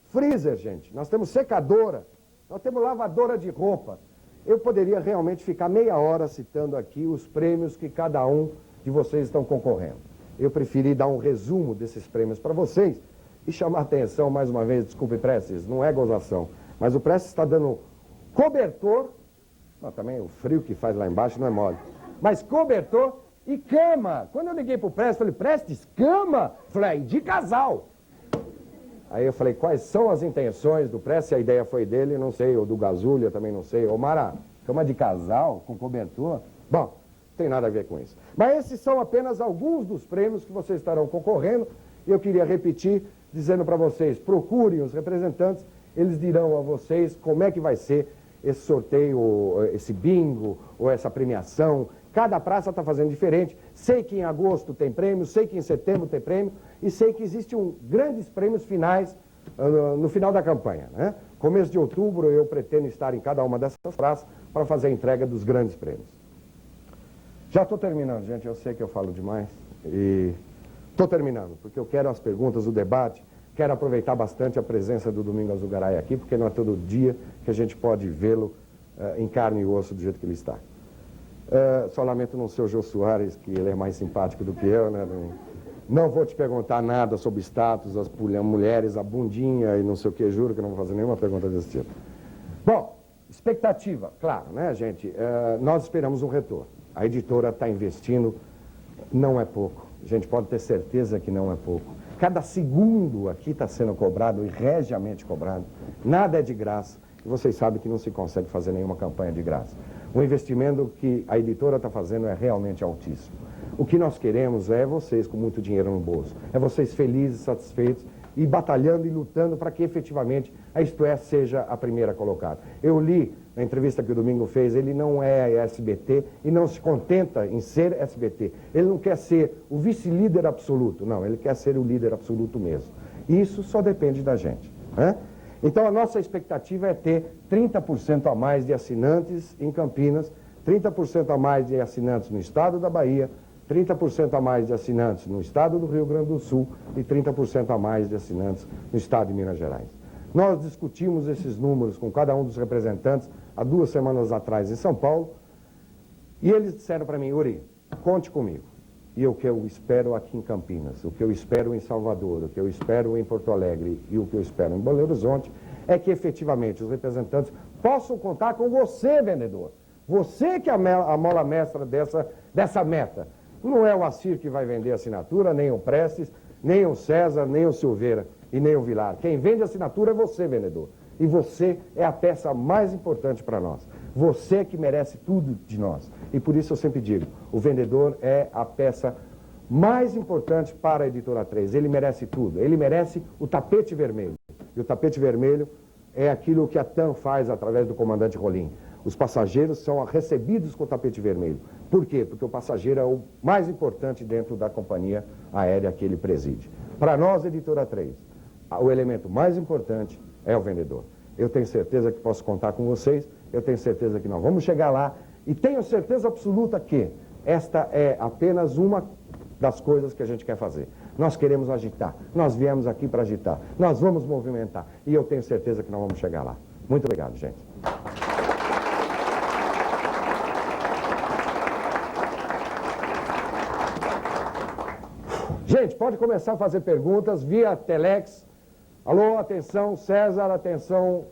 [SPEAKER 2] freezer, gente, nós temos secadora, nós temos lavadora de roupa. Eu poderia realmente ficar meia hora citando aqui os prêmios que cada um de vocês estão concorrendo. Eu preferi dar um resumo desses prêmios para vocês e chamar a atenção, mais uma vez, desculpe, Prestes, não é gozação, mas o Prestes está dando cobertor, não, também o frio que faz lá embaixo não é mole, mas cobertor e cama. Quando eu liguei para o Prestes, falei, Prestes, cama? Falei, de casal. Aí eu falei, quais são as intenções do Prestes? A ideia foi dele, não sei, ou do Gazulha, também não sei. Ô Mara, cama de casal com cobertor? Bom, não tem nada a ver com isso. Mas esses são apenas alguns dos prêmios que vocês estarão concorrendo. E eu queria repetir, dizendo para vocês, procurem os representantes, eles dirão a vocês como é que vai ser esse sorteio, esse bingo, ou essa premiação. Cada praça está fazendo diferente. Sei que em agosto tem prêmio, sei que em setembro tem prêmio, e sei que existem grandes prêmios finais no final da campanha, né? Começo de outubro eu pretendo estar em cada uma dessas praças para fazer a entrega dos grandes prêmios. Já estou terminando, gente, eu sei que eu falo demais, e estou terminando, porque eu quero as perguntas, o debate, quero aproveitar bastante a presença do Domingos Azugaray aqui, porque não é todo dia que a gente pode vê-lo em carne e osso do jeito que ele está. Só lamento não ser o Jô Soares, que ele é mais simpático do que eu, né? Não vou te perguntar nada sobre status, as mulheres, a bundinha e não sei o que, juro que não vou fazer nenhuma pergunta desse tipo. Bom, expectativa, claro, né, gente? Nós esperamos um retorno. A editora está investindo, não é pouco. A gente pode ter certeza que não é pouco. Cada segundo aqui está sendo cobrado e regiamente cobrado. Nada é de graça. E vocês sabem que não se consegue fazer nenhuma campanha de graça. O investimento que a editora está fazendo é realmente altíssimo. O que nós queremos é vocês com muito dinheiro no bolso. É vocês felizes, satisfeitos e batalhando e lutando para que efetivamente a Isto É seja a primeira colocada. Eu li na entrevista que o Domingo fez, ele não é SBT e não se contenta em ser SBT. Ele não quer ser o vice-líder absoluto, não, ele quer ser o líder absoluto mesmo. Isso só depende da gente, né? Então a nossa expectativa é ter 30% a mais de assinantes em Campinas, 30% a mais de assinantes no estado da Bahia, 30% a mais de assinantes no estado do Rio Grande do Sul e 30% a mais de assinantes no estado de Minas Gerais. Nós discutimos esses números com cada um dos representantes há 2 semanas atrás em São Paulo e eles disseram para mim, Uri, conte comigo. E o que eu espero aqui em Campinas, o que eu espero em Salvador, o que eu espero em Porto Alegre e o que eu espero em Belo Horizonte é que efetivamente os representantes possam contar com você, vendedor. Você que é a mola mestra dessa meta. Não é o Assir que vai vender assinatura, nem o Prestes, nem o César, nem o Silveira e nem o Vilar. Quem vende assinatura é você, vendedor. E você é a peça mais importante para nós. Você que merece tudo de nós. E por isso eu sempre digo, o vendedor é a peça mais importante para a Editora 3. Ele merece tudo. Ele merece o tapete vermelho. E o tapete vermelho é aquilo que a TAM faz através do comandante Rolim. Os passageiros são recebidos com o tapete vermelho. Por quê? Porque o passageiro é o mais importante dentro da companhia aérea que ele preside. Para nós, Editora 3, o elemento mais importante é o vendedor. eu tenho certeza que posso contar com vocês, eu tenho certeza que nós vamos chegar lá e tenho certeza absoluta que esta é apenas uma das coisas que a gente quer fazer. Nós queremos agitar, nós viemos aqui para agitar, nós vamos movimentar e eu tenho certeza que nós vamos chegar lá. Muito obrigado, gente. Gente, pode começar a fazer perguntas via Telex. Alô, atenção, César, atenção,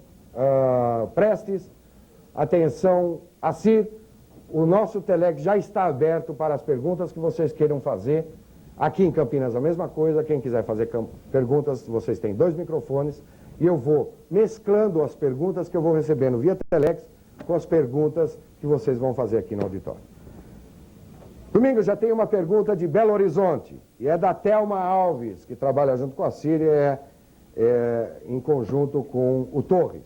[SPEAKER 2] Prestes, atenção, Assir. O nosso Telex já está aberto para as perguntas que vocês queiram fazer. Aqui em Campinas a mesma coisa, quem quiser fazer perguntas, vocês têm 2 microfones e eu vou mesclando as perguntas que eu vou recebendo via Telex com as perguntas que vocês vão fazer aqui no auditório. Domingo, já tem uma pergunta de Belo Horizonte, e é da Thelma Alves, que trabalha junto com a Síria, em conjunto com o Torres.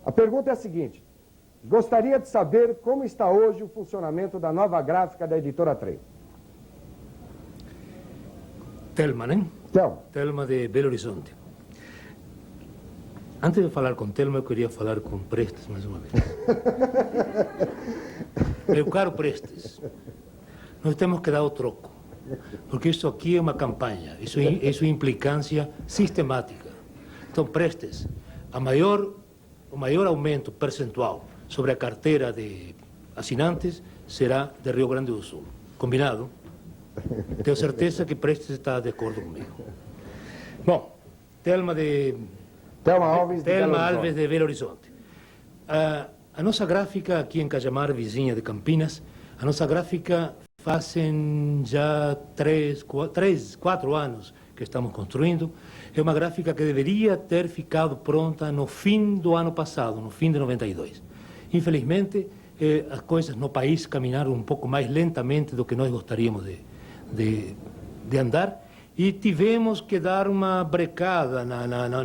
[SPEAKER 2] A pergunta é a seguinte: gostaria de saber como está hoje o funcionamento da nova gráfica da Editora 3.
[SPEAKER 3] Thelma, né? Thelma de Belo Horizonte. Antes de falar com Thelma, eu queria falar com Prestes mais uma vez. Meu caro Prestes, nós temos que dar o troco, porque isso aqui é uma campanha, isso é implicância sistemática. Então, Prestes, o maior aumento percentual sobre a carteira de assinantes será de Rio Grande do Sul. Combinado? Tenho certeza que Prestes está de acordo comigo. Bom, Thelma Alves de Belo Horizonte. A nossa gráfica aqui em Cajamar, vizinha de Campinas, a nossa gráfica fazem já 4 anos que estamos construindo. É uma gráfica que deveria ter ficado pronta no fim do ano passado, no fim de 92. Infelizmente, as coisas no país caminharam um pouco mais lentamente do que nós gostaríamos de andar, e tivemos que dar uma brecada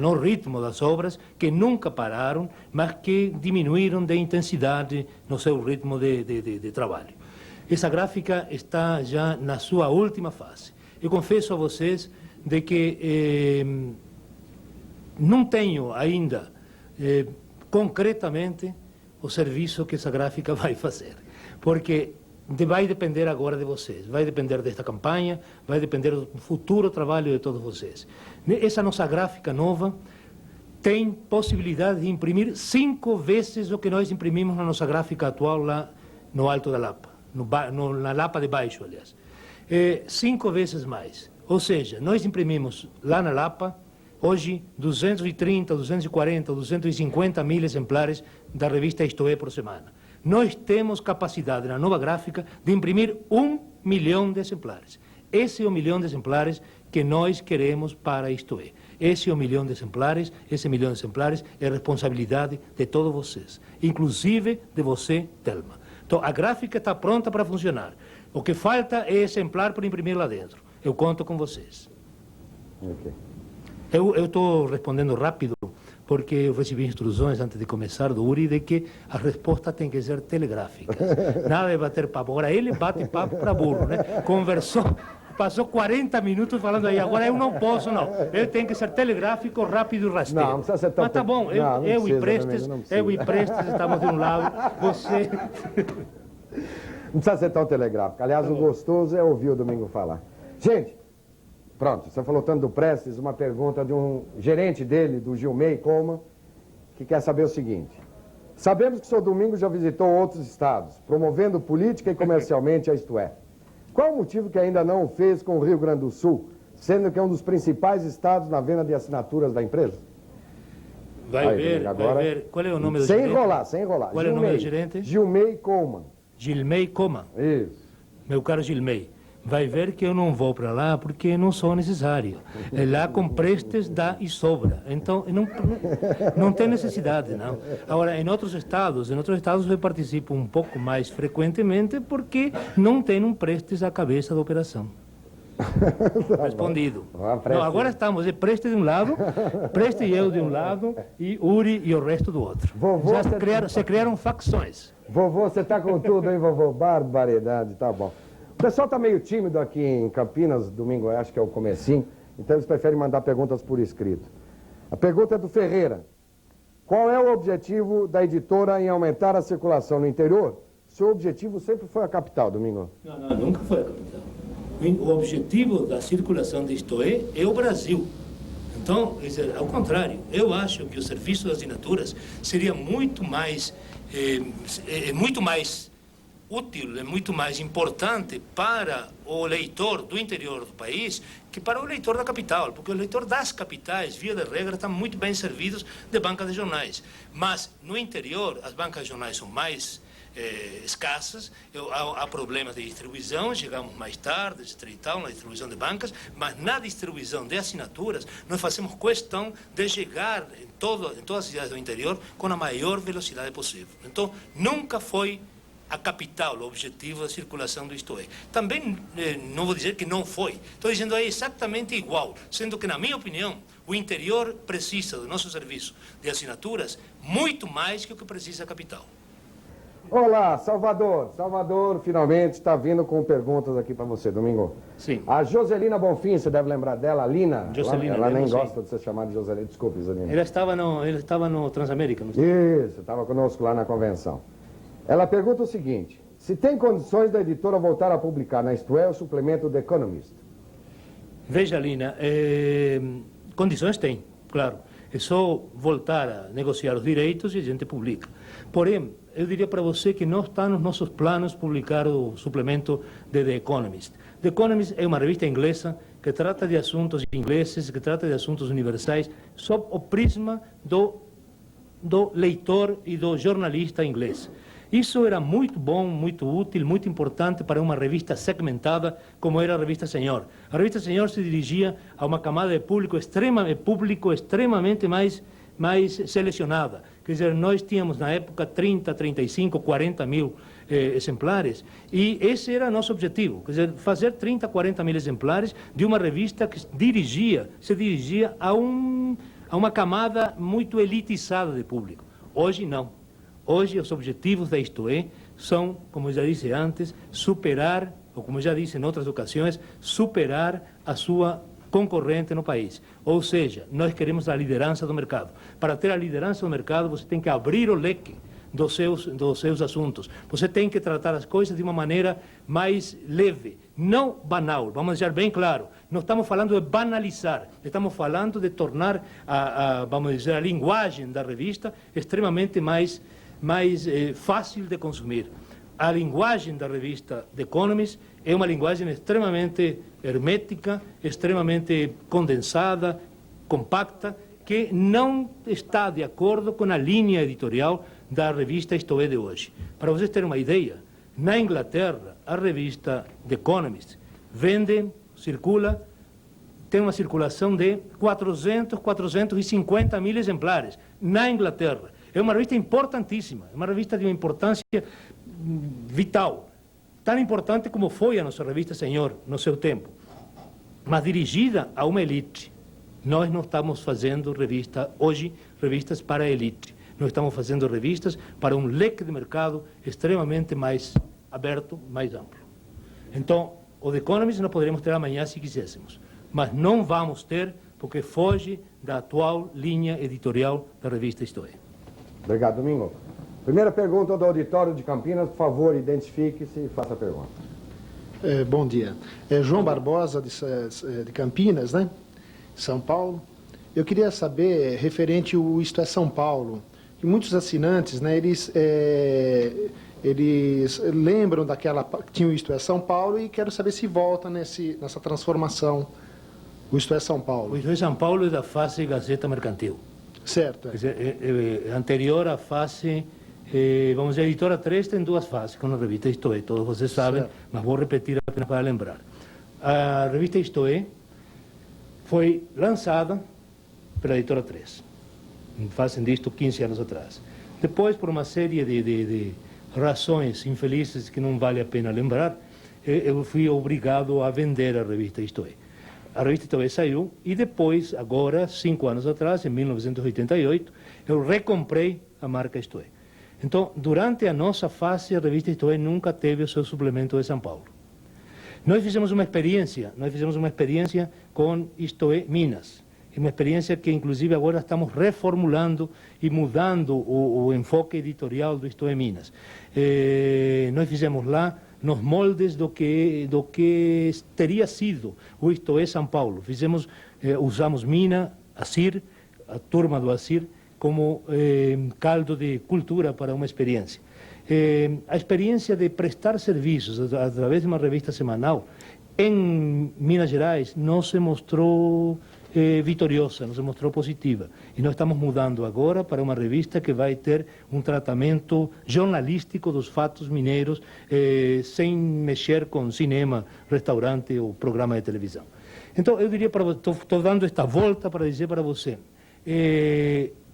[SPEAKER 3] no ritmo das obras, que nunca pararam, mas que diminuíram de intensidade no seu ritmo de trabalho. Essa gráfica está já na sua última fase. Eu confesso a vocês de que não tenho ainda concretamente o serviço que essa gráfica vai fazer, porque vai depender agora de vocês, vai depender desta campanha, vai depender do futuro trabalho de todos vocês. Essa nossa gráfica nova tem possibilidade de imprimir 5 vezes o que nós imprimimos na nossa gráfica atual lá no Alto da Lapa, na Lapa de Baixo, aliás. 5 vezes mais. Ou seja, nós imprimimos lá na Lapa, hoje, 230, 240, 250 mil exemplares da revista Isto É por semana. Nós temos capacidade na nova gráfica de imprimir 1 milhão de exemplares. Esse é o 1 milhão de exemplares que nós queremos para Isto É. Esse é o 1 milhão de exemplares, esse 1 milhão de exemplares é responsabilidade de todos vocês, inclusive de você, Thelma. Então, a gráfica está pronta para funcionar. O que falta é exemplar para imprimir lá dentro. Eu conto com vocês.
[SPEAKER 2] Okay.
[SPEAKER 3] Eu estou respondendo rápido, porque eu recebi instruções antes de começar do Uri de que a resposta tem que ser telegráfica. Nada de bater papo. Agora ele bate papo para burro, né? Conversou, passou 40 minutos falando aí, agora eu não posso, não. Ele tem que ser telegráfico, rápido e rasteiro.
[SPEAKER 2] Não precisa ser tão...
[SPEAKER 3] Mas tá bom, eu e Prestes estamos de um lado, você...
[SPEAKER 2] Não precisa ser tão telegráfico. Aliás, o gostoso é ouvir o Domingo falar. Gente, pronto, você falou tanto do Prestes, uma pergunta de um gerente dele, do Gilmei Coleman, que quer saber o seguinte: sabemos que o seu Domingo já visitou outros estados, promovendo política e comercialmente a Isto É. Qual o motivo que ainda não o fez com o Rio Grande do Sul, sendo que é um dos principais estados na venda de assinaturas da empresa?
[SPEAKER 3] Vai ver. Qual é o nome do
[SPEAKER 2] gerente?
[SPEAKER 3] Sem enrolar. Qual
[SPEAKER 2] Gilmei,
[SPEAKER 3] é o nome do gerente?
[SPEAKER 2] Gilmei Coleman.
[SPEAKER 3] Gilmei Coleman.
[SPEAKER 2] Isso.
[SPEAKER 3] Meu caro Gilmei, vai ver que eu não vou para lá porque não sou necessário. Lá com Prestes dá e sobra. Então, não tem necessidade, não. Agora, em outros estados eu participo um pouco mais frequentemente porque não tem um Prestes à cabeça da operação. Respondido. Não, agora estamos Prestes de um lado, Prestes e eu de um lado, e Uri e o resto do outro.
[SPEAKER 2] Vovô,
[SPEAKER 3] se criaram facções.
[SPEAKER 2] Vovô, você está com tudo, hein, vovô? Barbaridade, tá bom. O pessoal está meio tímido aqui em Campinas, domingo, acho que é o comecinho, então eles preferem mandar perguntas por escrito. A pergunta é do Ferreira. Qual é o objetivo da editora em aumentar a circulação no interior? Seu objetivo sempre foi a capital, Domingo?
[SPEAKER 3] Não, nunca foi a capital. O objetivo da circulação de Isto é o Brasil. Então, ao contrário, eu acho que o serviço de assinaturas seria muito mais útil, é muito mais importante para o leitor do interior do país que para o leitor da capital, porque o leitor das capitais, via de regra, estão muito bem servidos de bancas de jornais. Mas no interior, as bancas de jornais são mais escassas, há problemas de distribuição, chegamos mais tarde, etc. e tal, na distribuição de bancas, mas na distribuição de assinaturas, nós fazemos questão de chegar em todas as cidades do interior com a maior velocidade possível. Então, nunca foi a capital o objetivo da circulação do Isto É. Também não vou dizer que não foi, estou dizendo é exatamente igual, sendo que, na minha opinião, o interior precisa do nosso serviço de assinaturas muito mais que o que precisa a capital.
[SPEAKER 2] Olá, Salvador. Salvador finalmente está vindo com perguntas aqui para você, Domingo.
[SPEAKER 3] Sim.
[SPEAKER 2] A Joselina Bonfim, você deve lembrar dela, a Lina.
[SPEAKER 3] Joselina,
[SPEAKER 2] ela nem
[SPEAKER 3] sim.
[SPEAKER 2] gosta de ser chamada de Joselina. Desculpe, Joselina.
[SPEAKER 3] Ela estava no Transamérica. Não
[SPEAKER 2] Isso, estava conosco lá na convenção. Ela pergunta o seguinte: se tem condições da editora voltar a publicar na Isto É o suplemento The Economist?
[SPEAKER 3] Veja, Lina, condições tem, claro. É só voltar a negociar os direitos e a gente publica. Porém, eu diria para você que não está nos nossos planos publicar o suplemento de The Economist. The Economist é uma revista inglesa que trata de assuntos ingleses, que trata de assuntos universais, sob o prisma do leitor e do jornalista inglês. Isso era muito bom, muito útil, muito importante para uma revista segmentada como era a Revista Senhor. A Revista Senhor se dirigia a uma camada de público extremamente mais selecionada. Quer dizer, nós tínhamos na época 30, 35, 40 mil exemplares e esse era nosso objetivo. Quer dizer, fazer 30, 40 mil exemplares de uma revista que se dirigia a uma camada muito elitizada de público. Hoje não. Hoje, os objetivos da Isto É são, como eu já disse antes, superar, ou como eu já disse em outras ocasiões, superar a sua concorrente no país. Ou seja, nós queremos a liderança do mercado. Para ter a liderança do mercado, você tem que abrir o leque dos seus assuntos. Você tem que tratar as coisas de uma maneira mais leve, não banal. Vamos deixar bem claro, não estamos falando de banalizar, estamos falando de tornar vamos dizer, a linguagem da revista extremamente mais fácil de consumir. A linguagem da revista The Economist é uma linguagem extremamente hermética, extremamente condensada, compacta, que não está de acordo com a linha editorial da revista Isto É de hoje. Para vocês terem uma ideia, na Inglaterra, a revista The Economist circula, tem uma circulação de 450 mil exemplares na Inglaterra. É uma revista importantíssima, é uma revista de uma importância vital, tão importante como foi a nossa revista Senhor no seu tempo, mas dirigida a uma elite. Nós não estamos fazendo revistas para a elite, nós estamos fazendo revistas para um leque de mercado extremamente mais aberto, mais amplo. Então, o The Economist nós poderíamos ter amanhã se quiséssemos, mas não vamos ter porque foge da atual linha editorial da revista Isto É.
[SPEAKER 2] Obrigado, Domingo. Primeira pergunta do auditório de Campinas, por favor, identifique-se e faça a pergunta.
[SPEAKER 8] Bom dia. João Barbosa, de Campinas, né? São Paulo. Eu queria saber, referente ao Isto É São Paulo, que muitos assinantes, né, eles lembram daquela que tinha o Isto É São Paulo e quero saber se volta nessa transformação, o Isto É São Paulo.
[SPEAKER 3] O Isto É São Paulo é da fase Gazeta Mercantil.
[SPEAKER 8] Certo.
[SPEAKER 3] Quer dizer, anterior à fase, vamos dizer, a Editora 3 tem duas fases com a revista Isto É, todos vocês sabem, certo, mas vou repetir apenas para lembrar. A revista Isto É foi lançada pela Editora 3, fazem disto 15 anos atrás. Depois, por uma série de razões infelizes que não vale a pena lembrar, eu fui obrigado a vender a revista Isto É. A revista Isto É saiu e depois, agora, 5 anos atrás, em 1988, eu recomprei a marca Isto É. Então, durante a nossa fase, a revista Isto É nunca teve o seu suplemento de São Paulo. Nós fizemos uma experiência com Isto É Minas. É uma experiência que, inclusive, agora estamos reformulando e mudando o enfoque editorial do Isto é Minas. Nós fizemos lá nos moldes do que teria sido o Isto é São Paulo. Usamos Mina, Acir, a turma do Acir, como caldo de cultura para uma experiência. A experiência de prestar serviços através de uma revista semanal em Minas Gerais não se mostrou vitoriosa, não se mostrou positiva. E nós estamos mudando agora para uma revista que vai ter um tratamento jornalístico dos fatos mineiros, sem mexer com cinema, restaurante ou programa de televisão. Então, eu diria para você, estou dando esta volta para dizer para você,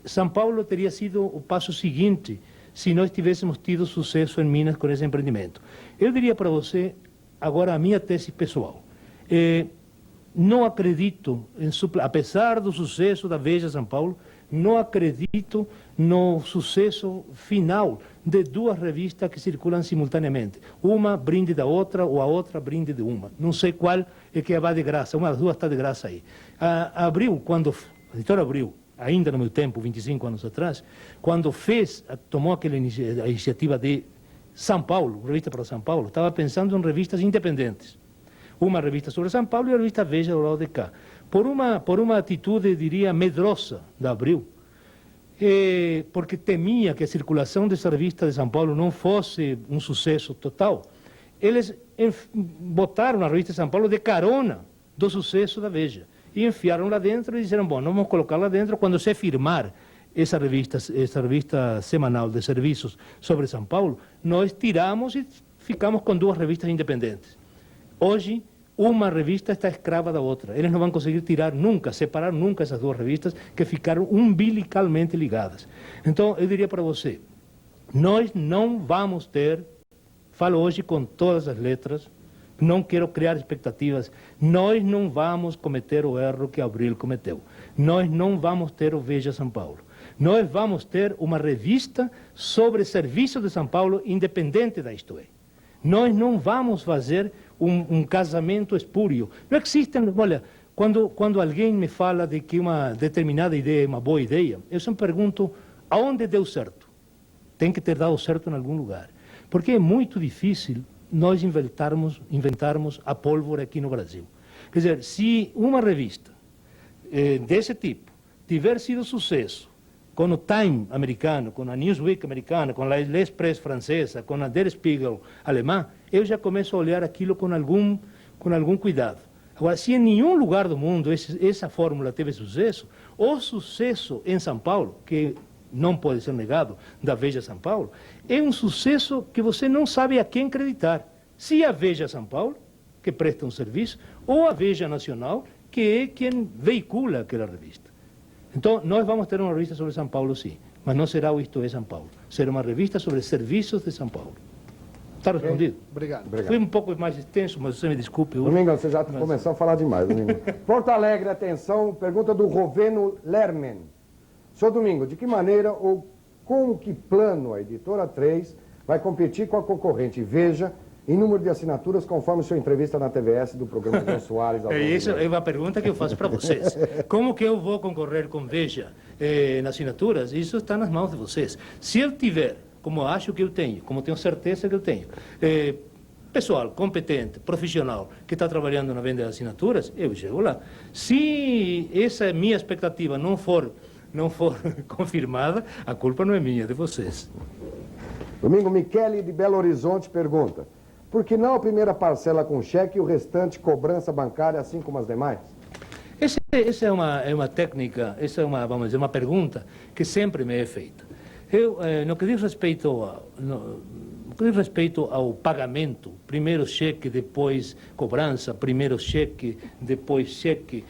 [SPEAKER 3] São Paulo teria sido o passo seguinte se nós tivéssemos tido sucesso em Minas com esse empreendimento. Eu diria para você, agora, a minha tese pessoal. Não acredito, apesar do sucesso da Veja São Paulo, não acredito no sucesso final de duas revistas que circulam simultaneamente. Uma brinde da outra ou a outra brinde de uma. Não sei qual é que vai de graça, uma das duas está de graça aí. A Abril, a editora Abril, ainda no meu tempo, 25 anos atrás, quando tomou aquela iniciativa de São Paulo, revista para São Paulo, estava pensando em revistas independentes. Uma revista sobre São Paulo e a revista Veja do lado de cá. Por uma atitude, diria, medrosa da Abril, porque temia que a circulação dessa revista de São Paulo não fosse um sucesso total, eles botaram a revista de São Paulo de carona do sucesso da Veja. E enfiaram lá dentro e disseram, bom, nós vamos colocar lá dentro quando se firmar essa revista semanal de serviços sobre São Paulo, nós tiramos e ficamos com duas revistas independentes. Hoje, uma revista está escrava da outra. Eles não vão conseguir separar nunca essas duas revistas que ficaram umbilicalmente ligadas. Então, eu diria para você, nós não vamos ter, falo hoje com todas as letras, não quero criar expectativas, nós não vamos cometer o erro que Abril cometeu. Nós não vamos ter o Veja São Paulo. Nós vamos ter uma revista sobre serviços de São Paulo independente da Isto é. Nós não vamos fazer um casamento espúrio. Não existem, olha, quando alguém me fala de que uma determinada ideia é uma boa ideia, eu sempre pergunto, aonde deu certo? Tem que ter dado certo em algum lugar. Porque é muito difícil nós inventarmos a pólvora aqui no Brasil. Quer dizer, se uma revista desse tipo tiver sido sucesso com o Time americano, com a Newsweek americana, com a L'Express francesa, com a Der Spiegel alemã, eu já começo a olhar aquilo com algum cuidado. Agora, se em nenhum lugar do mundo essa fórmula teve sucesso, o sucesso em São Paulo, que não pode ser negado, da Veja São Paulo, é um sucesso que você não sabe a quem acreditar. Se a Veja São Paulo, que presta um serviço, ou a Veja Nacional, que é quem veicula aquela revista. Então, nós vamos ter uma revista sobre São Paulo, sim, mas não será o Isto é São Paulo. Será uma revista sobre serviços de São Paulo. Está respondido?
[SPEAKER 8] Obrigado.
[SPEAKER 3] Fui um pouco mais extenso, mas você me desculpe.
[SPEAKER 2] Domingão, você já começou a falar demais, Domingão. Porto Alegre, atenção, pergunta do Roveno Lermen. Senhor Domingo, de que maneira ou com que plano a Editora 3 vai competir com a concorrente Veja em número de assinaturas, conforme sua entrevista na TVS do programa João Soares?
[SPEAKER 3] Isso é uma pergunta que eu faço para vocês. Como que eu vou concorrer com Veja nas assinaturas? Isso está nas mãos de vocês. Se eu tiver, como acho que eu tenho, como tenho certeza que eu tenho, pessoal competente, profissional, que está trabalhando na venda de assinaturas, eu chego lá. Se essa minha expectativa não for confirmada, a culpa não é minha, é de vocês.
[SPEAKER 2] Domingo, Michele de Belo Horizonte pergunta, por que não a primeira parcela com cheque e o restante cobrança bancária, assim como as demais?
[SPEAKER 3] Essa é uma técnica, essa é vamos dizer, uma pergunta que sempre me é feita. Eu, no que diz respeito ao pagamento, primeiro cheque, depois cobrança, primeiro cheque, depois cheque,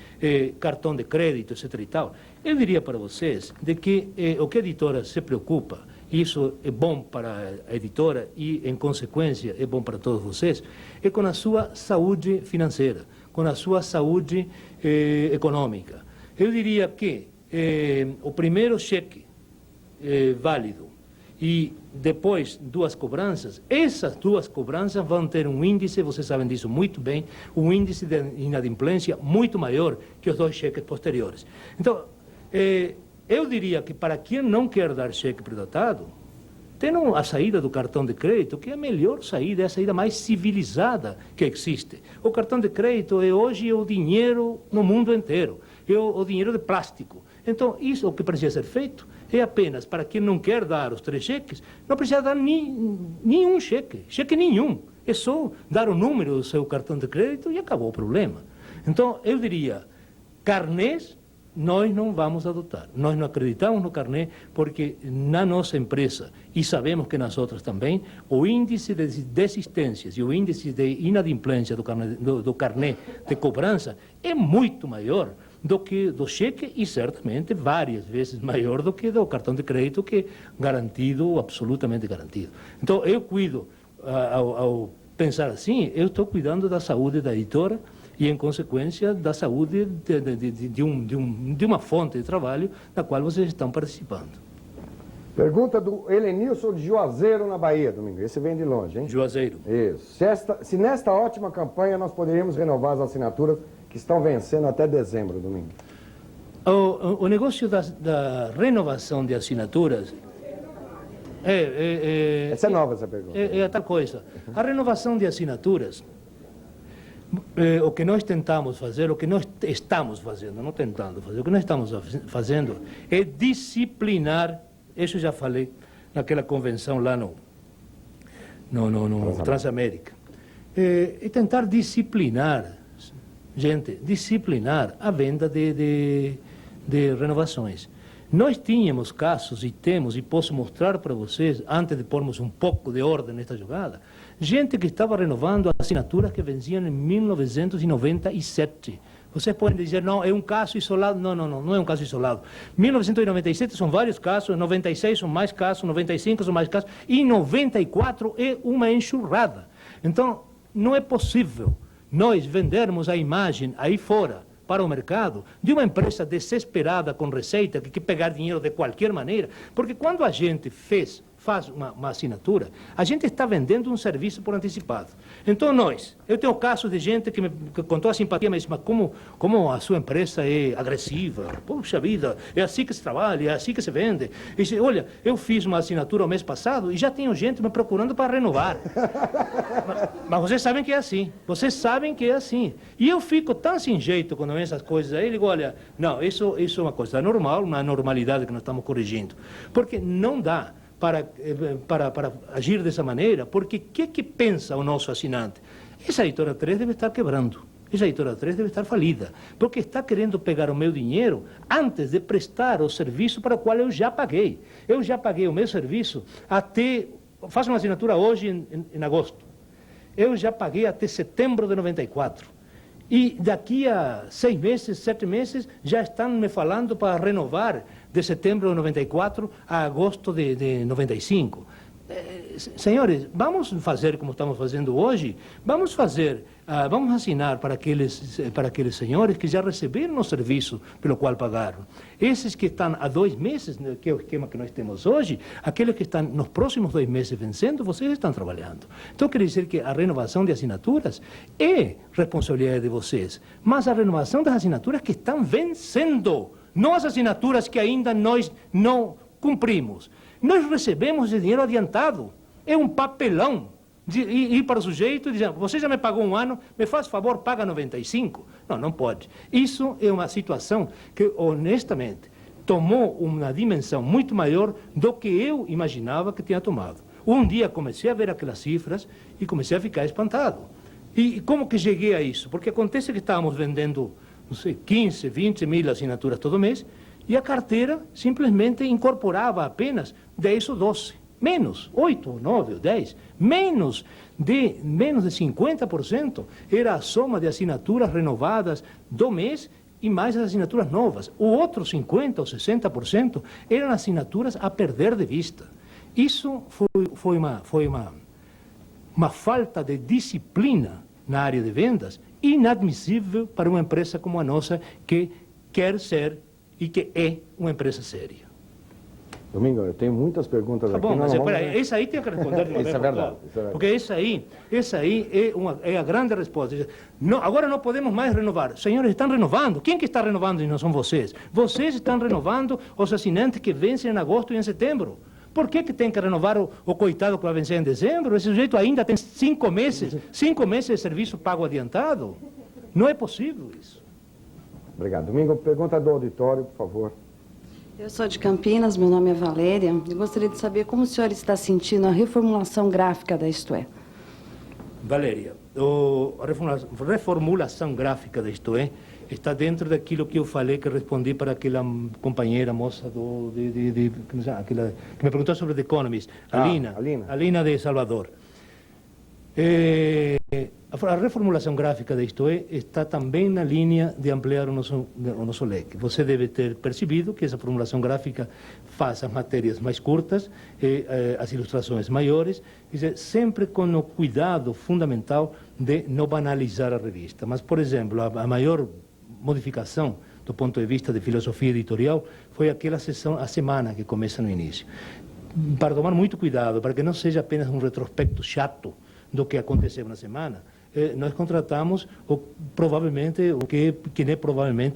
[SPEAKER 3] cartão de crédito, etc. e tal, eu diria para vocês de que o que a editora se preocupa, isso é bom para a editora e, em consequência, é bom para todos vocês, é com a sua saúde financeira, com a sua saúde econômica. Eu diria que o primeiro cheque válido e depois 2 cobranças, essas 2 cobranças vão ter um índice, vocês sabem disso muito bem, um índice de inadimplência muito maior que os 2 cheques posteriores. Então, eu diria que para quem não quer dar cheque predotado, tem a saída do cartão de crédito, que é a melhor saída, é a saída mais civilizada que existe. O cartão de crédito hoje é o dinheiro no mundo inteiro, é o dinheiro de plástico. Então, isso o que precisa ser feito é apenas para quem não quer dar os 3 cheques, não precisa dar nenhum cheque nenhum. É só dar o número do seu cartão de crédito e acabou o problema. Então, eu diria, carnês nós não vamos adotar. Nós não acreditamos no carnê porque na nossa empresa, e sabemos que nas outras também, o índice de desistências e o índice de inadimplência do carnê de cobrança é muito maior do que do cheque e certamente várias vezes maior do que do cartão de crédito, que é garantido, absolutamente garantido. Então, eu cuido, ao pensar assim, eu estou cuidando da saúde da editora e, em consequência, da saúde de uma fonte de trabalho na qual vocês estão participando.
[SPEAKER 2] Pergunta do Helenilson de Juazeiro, na Bahia, Domingo. Esse vem de longe, hein?
[SPEAKER 3] Juazeiro.
[SPEAKER 2] Isso. Se nesta ótima campanha nós poderíamos renovar as assinaturas que estão vencendo até dezembro, Domingo.
[SPEAKER 3] O negócio da renovação de assinaturas
[SPEAKER 2] essa é nova, essa pergunta.
[SPEAKER 3] É tal coisa. A renovação de assinaturas, o que nós tentamos fazer, o que nós estamos fazendo, não tentando fazer, o que nós estamos fazendo é disciplinar, isso já falei naquela convenção lá no Transamérica, e tentar disciplinar, disciplinar a venda de renovações. Nós tínhamos casos, e temos, e posso mostrar para vocês, antes de pormos um pouco de ordem nesta jogada, gente que estava renovando assinaturas que venciam em 1997. Vocês podem dizer, não, é um caso isolado. Não é um caso isolado. 1997 são vários casos, 96 são mais casos, 95 são mais casos, e 94 é uma enxurrada. Então, não é possível nós vendermos a imagem aí fora, para o mercado, de uma empresa desesperada com receita, que quer pegar dinheiro de qualquer maneira, porque quando a gente faz uma assinatura, a gente está vendendo um serviço por antecipado. Então eu tenho casos de gente que com toda a simpatia me diz, mas como a sua empresa é agressiva, poxa vida, é assim que se trabalha, é assim que se vende. E diz, olha, eu fiz uma assinatura o mês passado e já tenho gente me procurando para renovar. mas vocês sabem que é assim, E eu fico tão sem jeito quando vem essas coisas aí, digo, olha, não, isso é uma coisa normal, uma normalidade que nós estamos corrigindo. Porque não dá para agir dessa maneira, porque o que pensa o nosso assinante? Essa editora 3 deve estar quebrando, essa editora 3 deve estar falida, porque está querendo pegar o meu dinheiro antes de prestar o serviço para o qual eu já paguei. Eu já paguei o meu serviço até, faço uma assinatura hoje em agosto, eu já paguei até setembro de 94. E daqui a 6 meses, 7 meses, já estão me falando para renovar de setembro de 94 a agosto de 95. Senhores, vamos fazer como estamos fazendo hoje? Vamos assinar para aqueles senhores que já receberam o serviço pelo qual pagaram. Esses que estão há 2 meses, que é o esquema que nós temos hoje, aqueles que estão nos próximos 2 meses vencendo, vocês estão trabalhando. Então, quer dizer que a renovação de assinaturas é responsabilidade de vocês, mas a renovação das assinaturas que estão vencendo, não as assinaturas que ainda nós não cumprimos. Nós recebemos dinheiro adiantado. É um papelão de ir para o sujeito e dizer, você já me pagou 1 ano, me faz favor, paga 95. Não pode. Isso é uma situação que, honestamente, tomou uma dimensão muito maior do que eu imaginava que tinha tomado. Um dia comecei a ver aquelas cifras e comecei a ficar espantado. E como que cheguei a isso? Porque acontece que estávamos vendendo, não sei, 15, 20 mil assinaturas todo mês, e a carteira simplesmente incorporava apenas 10 ou 12, menos 8 ou 9 ou 10, menos de 50% era a soma de assinaturas renovadas do mês e mais as assinaturas novas. O outro 50% ou 60% eram assinaturas a perder de vista. Isso foi uma falta de disciplina na área de vendas inadmissível para uma empresa como a nossa, que quer ser e que é uma empresa séria.
[SPEAKER 2] Domingo, eu tenho muitas perguntas
[SPEAKER 3] Tá
[SPEAKER 2] aqui.
[SPEAKER 3] bom, mas
[SPEAKER 2] vamos...
[SPEAKER 3] esse aí tem que responder de uma
[SPEAKER 2] Isso
[SPEAKER 3] vez
[SPEAKER 2] é
[SPEAKER 3] por
[SPEAKER 2] verdade,
[SPEAKER 3] todas.
[SPEAKER 2] isso é verdade.
[SPEAKER 3] Porque esse aí é a grande resposta. Agora não podemos mais renovar. Senhores, estão renovando. Quem que está renovando e não são vocês? Vocês estão renovando os assinantes que vencem em agosto e em setembro. Por que tem que renovar o coitado que vai vencer em dezembro? Esse sujeito ainda tem 5 meses de serviço pago adiantado. Não é possível isso.
[SPEAKER 2] Obrigado. Domingo, pergunta do auditório, por favor.
[SPEAKER 9] Eu sou de Campinas, meu nome é Valéria, e gostaria de saber como o senhor está sentindo a reformulação gráfica da Isto É.
[SPEAKER 3] Valéria, a reformulação gráfica da Isto É está dentro daquilo que eu falei, que respondi para aquela companheira moça aquela, que me perguntou sobre The Economist, Alina de Salvador. A reformulação gráfica da Isto É está também na linha de ampliar o nosso leque. Você deve ter percebido que essa formulação gráfica faz as matérias mais curtas, as ilustrações maiores, sempre com o cuidado fundamental de não banalizar a revista. Mas, por exemplo, a maior modificação do ponto de vista de filosofia editorial foi aquela sessão, a semana que começa no início. Para tomar muito cuidado, para que não seja apenas um retrospecto chato do que aconteceu na semana, nós contratamos provavelmente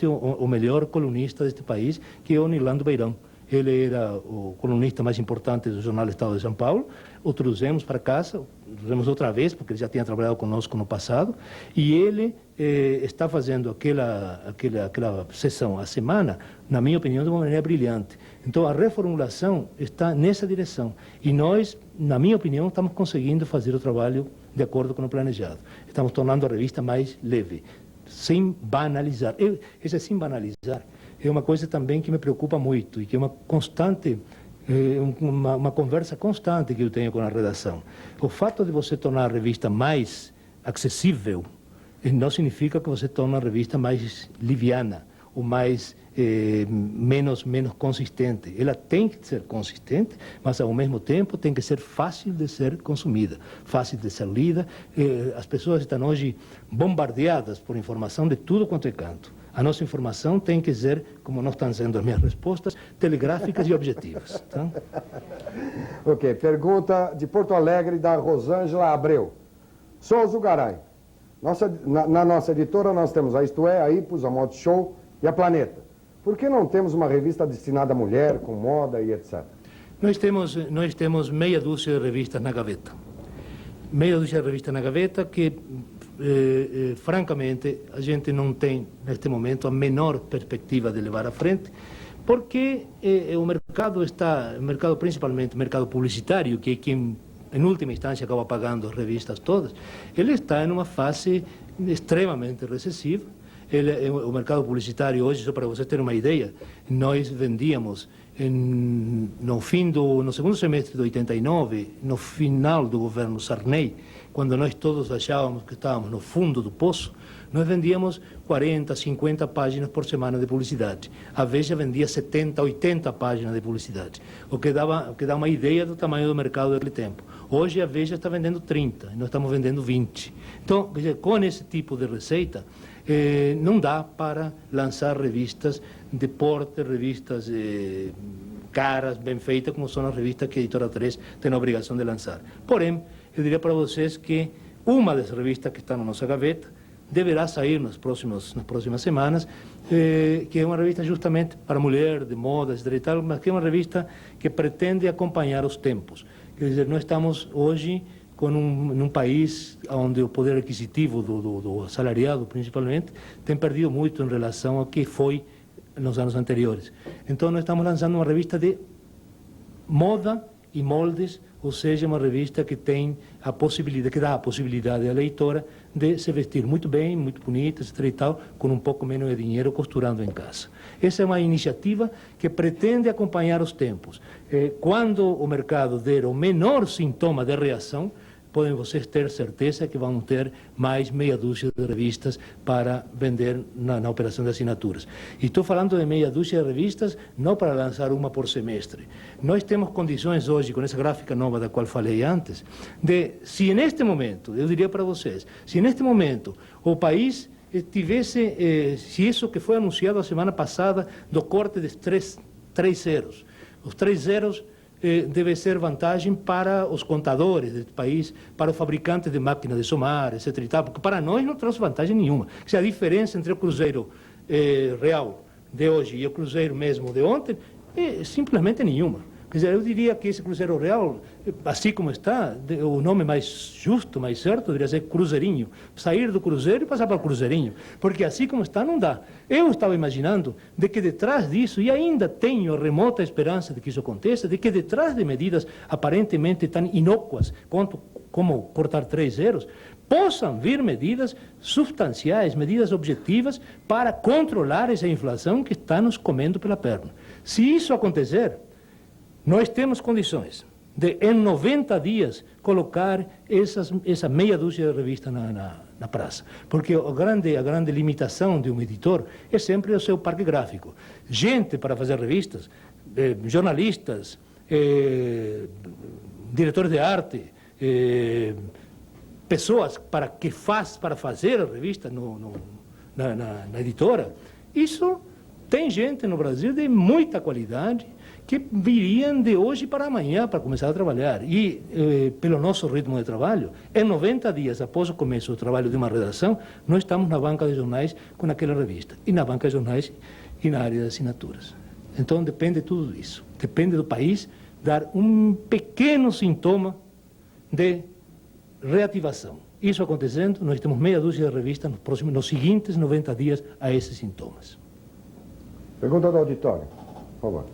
[SPEAKER 3] o melhor colunista deste país, que é o Nilando Beirão. Ele era o colunista mais importante do jornal Estado de São Paulo. O trouxemos para casa, trouxemos outra vez, porque ele já tinha trabalhado conosco no passado, e ele está fazendo aquela sessão a semana, na minha opinião, de uma maneira brilhante. Então, a reformulação está nessa direção. E nós, na minha opinião, estamos conseguindo fazer o trabalho de acordo com o planejado. Estamos tornando a revista mais leve, sem banalizar. Esse sem banalizar é uma coisa também que me preocupa muito e que é uma constante, uma conversa constante que eu tenho com a redação. O fato de você tornar a revista mais acessível não significa que você torna a revista mais liviana ou menos consistente. Ela tem que ser consistente, mas ao mesmo tempo tem que ser fácil de ser consumida, fácil de ser lida. As pessoas estão hoje bombardeadas por informação de tudo quanto é canto. A nossa informação tem que ser, como não estão sendo as minhas respostas, telegráficas e objetivas. Tá?
[SPEAKER 2] Ok, pergunta de Porto Alegre, da Rosângela Abreu. Souza Garay. Na nossa editora nós temos a Isto É, a Ipos, a Mod Show e a Planeta. Por que não temos uma revista destinada à mulher, com moda e etc?
[SPEAKER 3] Nós temos meia dúzia de revistas na gaveta. Meia dúzia de revistas na gaveta que, francamente, a gente não tem, neste momento, a menor perspectiva de levar à frente, porque o mercado principalmente o mercado publicitário, que é quem, em última instância, acaba pagando as revistas todas, ele está em uma fase extremamente recessiva. O mercado publicitário hoje, só para vocês terem uma ideia, nós vendíamos no segundo semestre de 89, no final do governo Sarney, quando nós todos achávamos que estávamos no fundo do poço, nós vendíamos 40, 50 páginas por semana de publicidade. A Veja vendia 70, 80 páginas de publicidade, o que dá uma ideia do tamanho do mercado daquele tempo. Hoje a Veja está vendendo 30, e nós estamos vendendo 20. Então, com esse tipo de receita, não dá para lançar revistas de porte, revistas caras, bem feitas, como são as revistas que a Editora 3 tem a obrigação de lançar. Porém, eu diria para vocês que uma das revistas que está na nossa gaveta deverá sair nas próximas semanas, que é uma revista justamente para mulher, de moda, etc. e tal, mas que é uma revista que pretende acompanhar os tempos. Quer dizer, nós estamos hoje num país onde o poder aquisitivo do assalariado, principalmente, tem perdido muito em relação ao que foi nos anos anteriores. Então, nós estamos lançando uma revista de moda e moldes, ou seja, uma revista que tem que dá a possibilidade à leitora de se vestir muito bem, muito bonita, etc. e tal, com um pouco menos de dinheiro costurando em casa. Essa é uma iniciativa que pretende acompanhar os tempos. Quando o mercado der o menor sintoma de reação, podem vocês ter certeza que vão ter mais meia dúzia de revistas para vender na operação de assinaturas. E estou falando de meia dúzia de revistas não para lançar uma por semestre. Nós temos condições hoje, com essa gráfica nova da qual falei antes, se neste momento, eu diria para vocês, se neste momento o país tivesse, se isso que foi anunciado a semana passada, do corte de 3 zeros, Os 3 zeros deve ser vantagem para os contadores do país, para os fabricantes de máquinas de somar, etc. e tal, porque para nós não trouxe vantagem nenhuma. Se a diferença entre o cruzeiro real de hoje e o cruzeiro mesmo de ontem é simplesmente nenhuma. Quer dizer, eu diria que esse cruzeiro real, assim como está, o nome mais justo, mais certo, deveria ser cruzeirinho. Sair do cruzeiro e passar para o cruzeirinho. Porque assim como está, não dá. Eu estava imaginando de que detrás disso, e ainda tenho a remota esperança de que isso aconteça, de que detrás de medidas aparentemente tão inócuas quanto como cortar 3 zeros, possam vir medidas substanciais, medidas objetivas para controlar essa inflação que está nos comendo pela perna. Se isso acontecer, nós temos condições de, em 90 dias, colocar essa meia dúzia de revistas na praça. Porque a grande limitação de um editor é sempre o seu parque gráfico. Gente para fazer revistas, jornalistas, diretores de arte, pessoas para fazer a revista na editora. Isso tem gente no Brasil de muita qualidade, que viriam de hoje para amanhã para começar a trabalhar. E, pelo nosso ritmo de trabalho, em 90 dias após o começo do trabalho de uma redação, nós estamos na banca de jornais com aquela revista, e na banca de jornais e na área de assinaturas. Então, depende de tudo isso. Depende do país dar um pequeno sintoma de reativação. Isso acontecendo, nós temos meia dúzia de revistas nos seguintes 90 dias a esses sintomas.
[SPEAKER 2] Pergunta do auditório, por favor.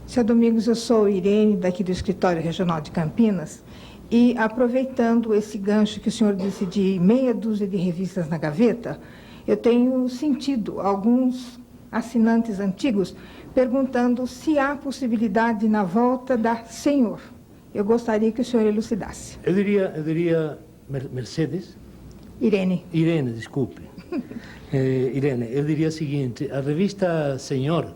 [SPEAKER 10] Seu Domingos, eu sou Irene, daqui do Escritório Regional de Campinas, e aproveitando esse gancho que o senhor disse de meia dúzia de revistas na gaveta, eu tenho sentido alguns assinantes antigos perguntando se há possibilidade na volta da Senhor. Eu gostaria que o senhor elucidasse.
[SPEAKER 3] Eu diria Mercedes?
[SPEAKER 10] Irene.
[SPEAKER 3] Irene, desculpe. Irene, eu diria o seguinte, a revista Senhor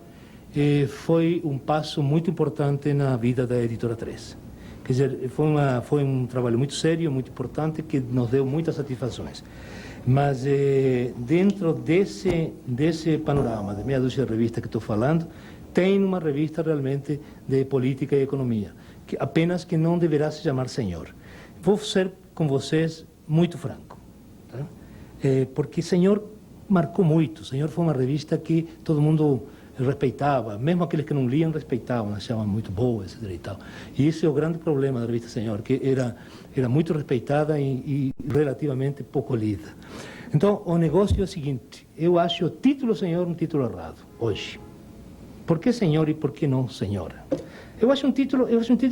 [SPEAKER 3] foi um passo muito importante na vida da Editora 3. Quer dizer, foi um trabalho muito sério, muito importante, que nos deu muitas satisfações. Mas dentro desse panorama de meia dúzia de revistas que estou falando, tem uma revista realmente de política e economia, apenas que não deverá se chamar Senhor. Vou ser com vocês muito franco, tá? Porque Senhor marcou muito. Senhor foi uma revista que todo mundo respeitava, mesmo aqueles que não liam respeitavam, achavam muito boa, etc. e tal. E esse é o grande problema da revista Senhor, que era muito respeitada e relativamente pouco lida. Então, o negócio é o seguinte, eu acho o título Senhor um título errado, hoje. Por que Senhor e por que não Senhora? Eu acho um título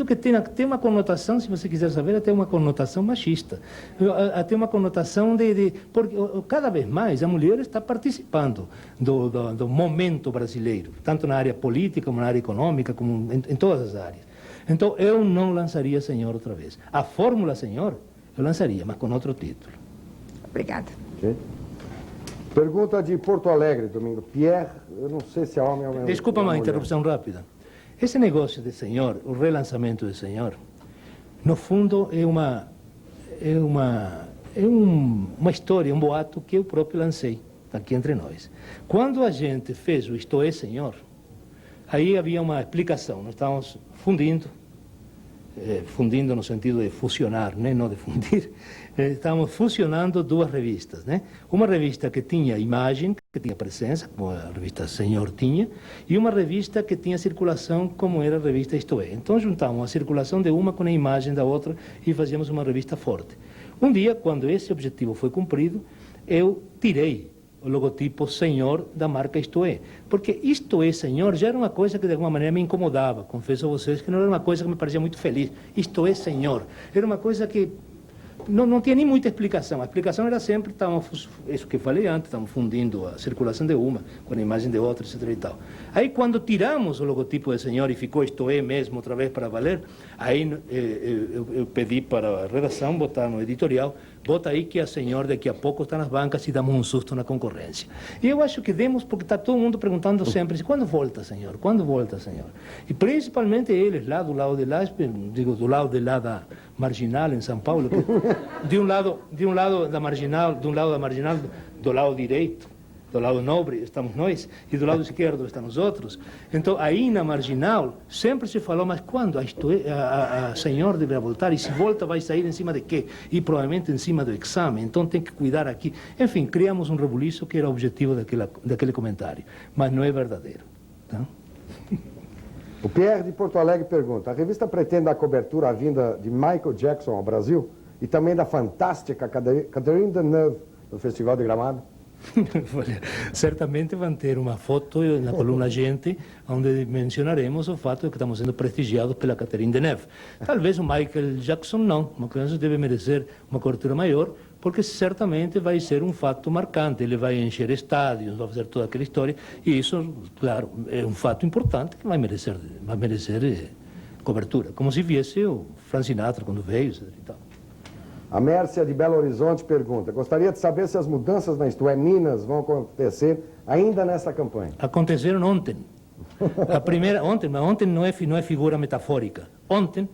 [SPEAKER 3] que tem uma conotação, se você quiser saber, até uma conotação machista. Até uma conotação porque cada vez mais a mulher está participando do momento brasileiro, tanto na área política, como na área econômica, como em todas as áreas. Então, eu não lançaria Senhor outra vez. A fórmula Senhor, eu lançaria, mas com outro título.
[SPEAKER 10] Obrigada.
[SPEAKER 2] Okay. Pergunta de Porto Alegre, Domingo. Pierre, eu não sei se é homem ou mulher.
[SPEAKER 3] Desculpa uma interrupção rápida. Esse negócio de Senhor, o relançamento de Senhor, no fundo é uma história, um boato que eu próprio lancei aqui entre nós. Quando a gente fez o Isto é Senhor, aí havia uma explicação. Nós estávamos fundindo no sentido de fusionar, né? Não de fundir. Estávamos fusionando duas revistas, né? Uma revista que tinha imagem, que tinha presença, como a revista Senhor tinha, e uma revista que tinha circulação, como era a revista Isto é. Então juntamos a circulação de uma com a imagem da outra e fazíamos uma revista forte. Um dia, quando esse objetivo foi cumprido, eu tirei o logotipo Senhor da marca Isto é. Porque Isto é Senhor já era uma coisa que de alguma maneira me incomodava. Confesso a vocês que não era uma coisa que me parecia muito feliz. Isto é Senhor. Era uma coisa que não tinha nem muita explicação. A explicação era sempre, isso que falei antes, estamos fundindo a circulação de uma com a imagem de outra, etc. e tal. Aí, quando tiramos o logotipo de Senhor e ficou Isto é mesmo outra vez para valer, aí eu pedi para a redação botar no editorial, bota aí que a Senhor daqui a pouco está nas bancas e damos um susto na concorrência. E eu acho que demos, porque está todo mundo perguntando sempre, quando volta, Senhor? Quando volta, Senhor? E principalmente eles, lá do lado de lá, digo, do lado de lá da Marginal, em São Paulo, que, de um lado da Marginal, do lado direito, do lado nobre estamos nós, e do lado esquerdo estão os outros. Então, aí na marginal, sempre se falou, mas quando a senhora deverá voltar, e se volta vai sair em cima de quê? E provavelmente em cima do exame, então tem que cuidar aqui. Enfim, criamos um rebuliço que era o objetivo daquele comentário, mas não é verdadeiro. Tá?
[SPEAKER 2] O Pierre de Porto Alegre pergunta, a revista pretende dar cobertura à vinda de Michael Jackson ao Brasil e também da fantástica Catherine Deneuve no Festival de Gramado?
[SPEAKER 3] Olha, certamente vão ter uma foto na coluna Gente, onde mencionaremos o fato de que estamos sendo prestigiados pela Catherine Deneuve. Talvez o Michael Jackson não, uma criança deve merecer uma cobertura maior, porque certamente vai ser um fato marcante, ele vai encher estádios, vai fazer toda aquela história, e isso, claro, é um fato importante que vai merecer cobertura, como se viesse o Frank Sinatra quando veio, etc. E tal.
[SPEAKER 2] A Mércia de Belo Horizonte pergunta, gostaria de saber se as mudanças na Isto é Minas vão acontecer ainda nesta campanha.
[SPEAKER 3] Aconteceram ontem. A primeira, ontem, mas ontem não é figura metafórica. Ontem,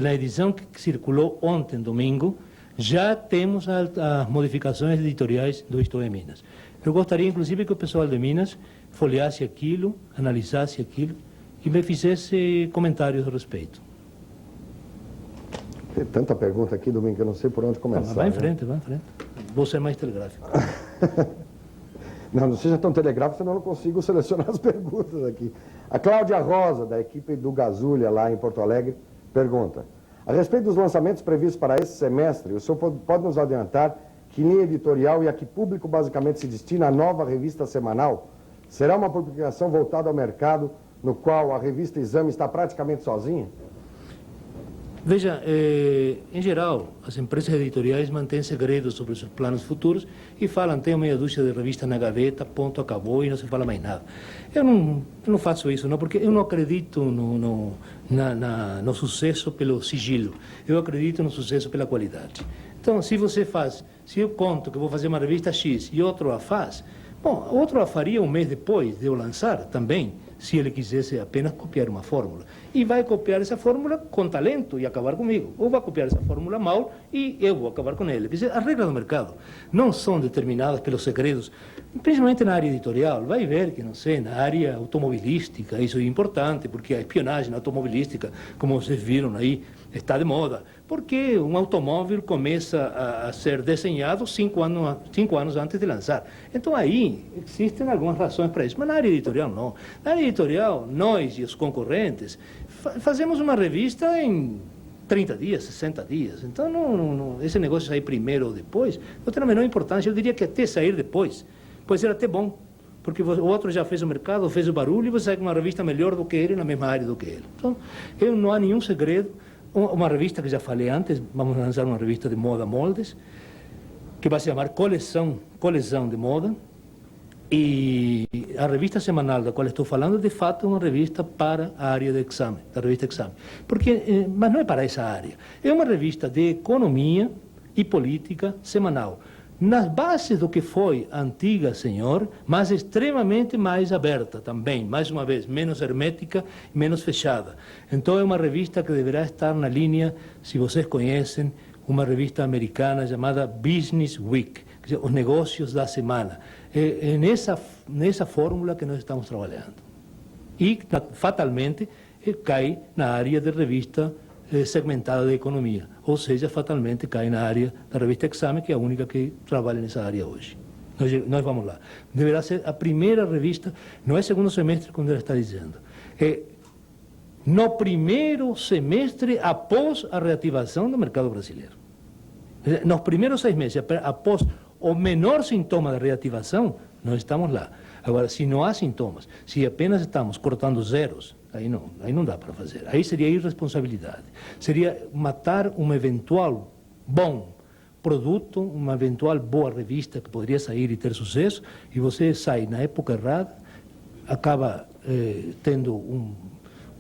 [SPEAKER 3] na edição que circulou ontem, domingo, já temos as modificações editoriais do Isto é Minas. Eu gostaria, inclusive, que o pessoal de Minas folheasse aquilo, analisasse aquilo e me fizesse comentários a respeito.
[SPEAKER 2] Tem tanta pergunta aqui, Domingo, que eu não sei por onde começar.
[SPEAKER 3] Vai em frente, vai em frente. Vou ser mais telegráfico.
[SPEAKER 2] Não seja tão telegráfico, senão eu não consigo selecionar as perguntas aqui. A Cláudia Rosa, da equipe do Gazulha, lá em Porto Alegre, pergunta, a respeito dos lançamentos previstos para esse semestre, o senhor pode nos adiantar que linha editorial e a que público basicamente se destina a nova revista semanal? Será uma publicação voltada ao mercado, no qual a revista Exame está praticamente sozinha?
[SPEAKER 3] Veja, em geral, as empresas editoriais mantêm segredos sobre os seus planos futuros e falam, tem meia dúzia de revistas na gaveta, ponto, acabou e não se fala mais nada. Eu não faço isso, não, porque eu não acredito no sucesso pelo sigilo, eu acredito no sucesso pela qualidade. Então, se eu conto que vou fazer uma revista X e outro a faz, bom, outro a faria um mês depois de eu lançar também, se ele quisesse apenas copiar uma fórmula. E vai copiar essa fórmula com talento e acabar comigo. Ou vai copiar essa fórmula mal e eu vou acabar com ele. Quer dizer, as regras do mercado não são determinadas pelos segredos, principalmente na área editorial. Vai ver que, não sei, na área automobilística, isso é importante, porque a espionagem automobilística, como vocês viram aí, está de moda. Porque um automóvel começa a ser desenhado 5 anos antes de lançar. Então aí existem algumas razões para isso, mas na área editorial não. Na área editorial, nós e os concorrentes fazemos uma revista em 30 dias, 60 dias. Então esse negócio de sair primeiro ou depois não tem a menor importância. Eu diria que até sair depois pode ser até bom, porque o outro já fez o mercado, fez o barulho e você sai com uma revista melhor do que ele, na mesma área do que ele. Então, não há nenhum segredo. Uma revista que já falei antes, vamos lançar uma revista de moda moldes, que vai se chamar Coleção de Moda, e a revista semanal da qual estou falando, de fato, é uma revista para a área de exame, da revista Exame. Mas não é para essa área, é uma revista de economia e política semanal, nas bases do que foi a antiga Senhor, mas extremamente mais aberta também, mais uma vez, menos hermética e menos fechada. Então é uma revista que deverá estar na linha, se vocês conhecem, uma revista americana chamada Business Week, quer dizer, os negócios da semana. É nessa fórmula que nós estamos trabalhando. E, fatalmente, cai na área de revista segmentada de economia, ou seja, fatalmente cai na área da revista Exame, que é a única que trabalha nessa área hoje. Nós vamos lá. Deverá ser a primeira revista, não é segundo semestre, como ela está dizendo, é no primeiro semestre após a reativação do mercado brasileiro. Nos primeiros 6 meses, após o menor sintoma da reativação, nós estamos lá. Agora, se não há sintomas, se apenas estamos cortando zeros, aí não dá para fazer. Aí seria irresponsabilidade. Seria matar um eventual bom produto, uma eventual boa revista que poderia sair e ter sucesso, e você sai na época errada, acaba tendo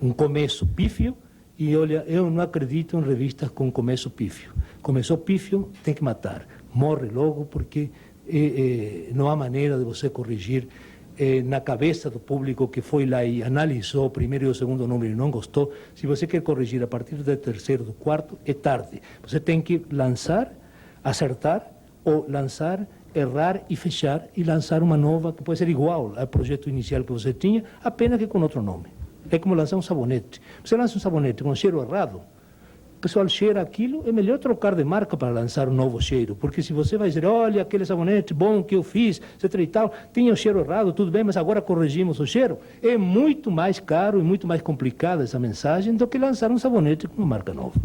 [SPEAKER 3] um começo pífio, e olha, eu não acredito em revistas com começo pífio. Começou pífio, tem que matar. Morre logo, porque não há maneira de você corrigir na cabeça do público que foi lá e analisou o primeiro e o segundo número e não gostou. Se você quer corrigir a partir do terceiro, do quarto, é tarde. Você tem que lançar, acertar, ou lançar errar e fechar e lançar uma nova que pode ser igual ao projeto inicial que você tinha, apenas que com outro nome. É como lançar um sabonete. Você lança um sabonete com cheiro errado, o pessoal cheira aquilo, é melhor trocar de marca para lançar um novo cheiro, porque se você vai dizer, olha, aquele sabonete bom que eu fiz, etc e tal, tinha o cheiro errado, tudo bem, mas agora corrigimos o cheiro, é muito mais caro e muito mais complicada essa mensagem do que lançar um sabonete com uma marca nova.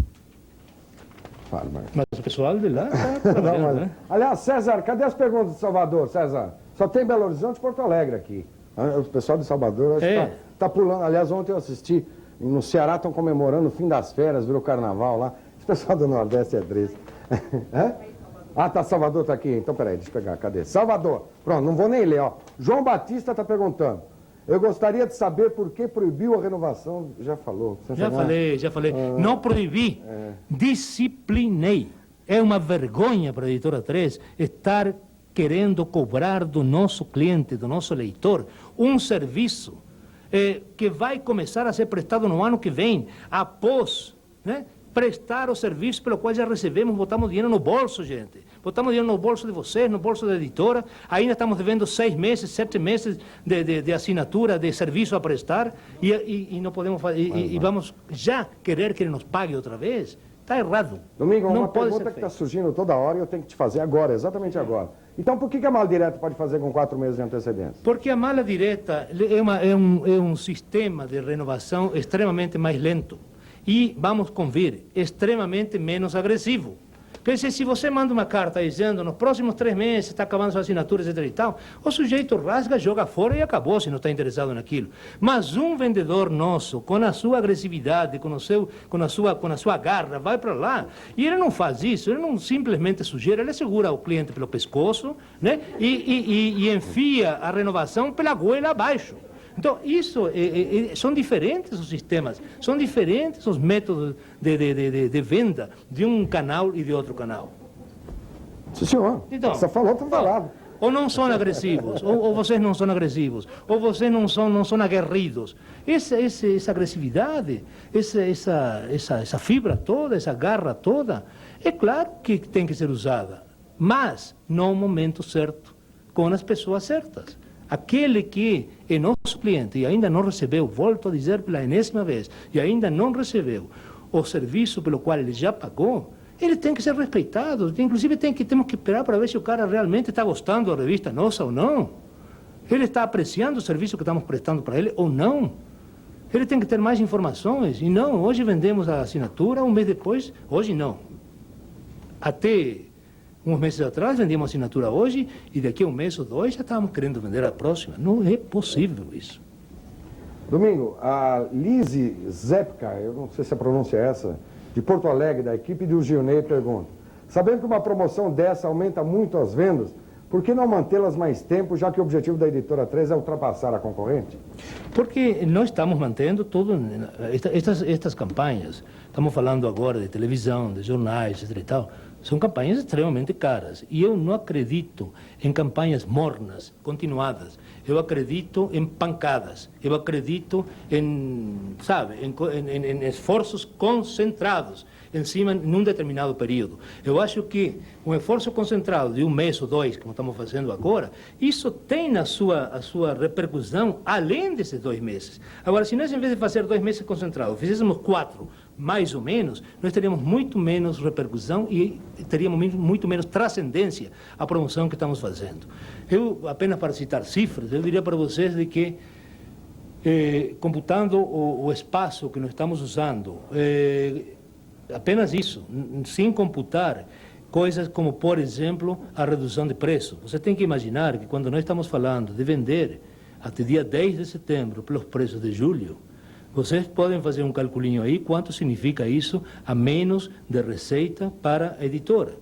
[SPEAKER 3] Mas o pessoal de lá está trabalhando, né?
[SPEAKER 2] Aliás, César, cadê as perguntas de Salvador, César? Só tem Belo Horizonte e Porto Alegre aqui. O pessoal de Salvador está pulando. Aliás, ontem eu assisti, no Ceará estão comemorando o fim das férias, virou carnaval lá. Esse pessoal do Nordeste é triste. Ah, tá, Salvador está aqui. Então, peraí, deixa eu pegar, cadê? Salvador, pronto, não vou nem ler, ó. João Batista está perguntando. Eu gostaria de saber por que proibiu a renovação. Já falou.
[SPEAKER 3] Já falei. Não proibi, disciplinei. É uma vergonha para a Editora 3 estar querendo cobrar do nosso cliente, do nosso leitor, um serviço que vai começar a ser prestado no ano que vem, após, né, prestar o serviço pelo qual já recebemos, botamos dinheiro no bolso, gente. Botamos dinheiro no bolso de vocês, no bolso da editora, ainda estamos devendo 6 meses, 7 meses de assinatura, de serviço a prestar, e não podemos fazer, e vamos já querer que ele nos pague outra vez? Está errado.
[SPEAKER 2] Domingo, uma pergunta que está surgindo toda hora e eu tenho que te fazer agora, exatamente agora. Então, por que a mala direta pode fazer com 4 meses de antecedência?
[SPEAKER 3] Porque a mala direta é um sistema de renovação extremamente mais lento. E, vamos convir, extremamente menos agressivo. Quer dizer, se você manda uma carta dizendo, nos próximos 3 meses está acabando sua assinatura, etc e tal, o sujeito rasga, joga fora e acabou, se não está interessado naquilo. Mas um vendedor nosso, com a sua agressividade, com a sua garra, vai para lá, e ele não faz isso, ele não simplesmente sujeira, ele segura o cliente pelo pescoço, né, e enfia a renovação pela goela abaixo. Então, são diferentes os sistemas, são diferentes os métodos de venda de um canal e de outro canal.
[SPEAKER 2] Sim, senhor. Então, você falou, está falado.
[SPEAKER 3] Ou não são agressivos, ou vocês não são agressivos, ou vocês não são aguerridos. Essa agressividade, essa fibra toda, essa garra toda, é claro que tem que ser usada, mas no momento certo, com as pessoas certas. Aquele que é nosso cliente e ainda não recebeu, volto a dizer pela enésima vez, e ainda não recebeu o serviço pelo qual ele já pagou, ele tem que ser respeitado. Inclusive temos que esperar para ver se o cara realmente está gostando da revista nossa ou não. Ele está apreciando o serviço que estamos prestando para ele ou não. Ele tem que ter mais informações. E não, hoje vendemos a assinatura, um mês depois, hoje não. Até uns meses atrás vendíamos a assinatura hoje e daqui a um mês ou 2 já estávamos querendo vender a próxima. Não é possível isso.
[SPEAKER 2] Domingo, a Lise Zepka, eu não sei se a pronúncia é essa, de Porto Alegre, da equipe do Gilney, pergunta: sabendo que uma promoção dessa aumenta muito as vendas, por que não mantê-las mais tempo, já que o objetivo da Editora 3 é ultrapassar a concorrente?
[SPEAKER 3] Porque nós estamos mantendo estas campanhas. Estamos falando agora de televisão, de jornais, etc. e tal. São campanhas extremamente caras. E eu não acredito em campanhas mornas, continuadas. Eu acredito em pancadas. Eu acredito em esforços concentrados em cima, num determinado período. Eu acho que um esforço concentrado de um mês ou 2, como estamos fazendo agora, isso tem a sua repercussão além desses 2 meses. Agora, se nós, em vez de fazer 2 meses concentrados, fizéssemos 4, mais ou menos, nós teríamos muito menos repercussão e teríamos muito menos transcendência à promoção que estamos fazendo. Eu, apenas para citar cifras, eu diria para vocês de que, computando o espaço que nós estamos usando, apenas isso, sem computar coisas como, por exemplo, a redução de preço. Você tem que imaginar que quando nós estamos falando de vender até dia 10 de setembro pelos preços de julho, vocês podem fazer um calculinho aí, quanto significa isso a menos de receita para a editora.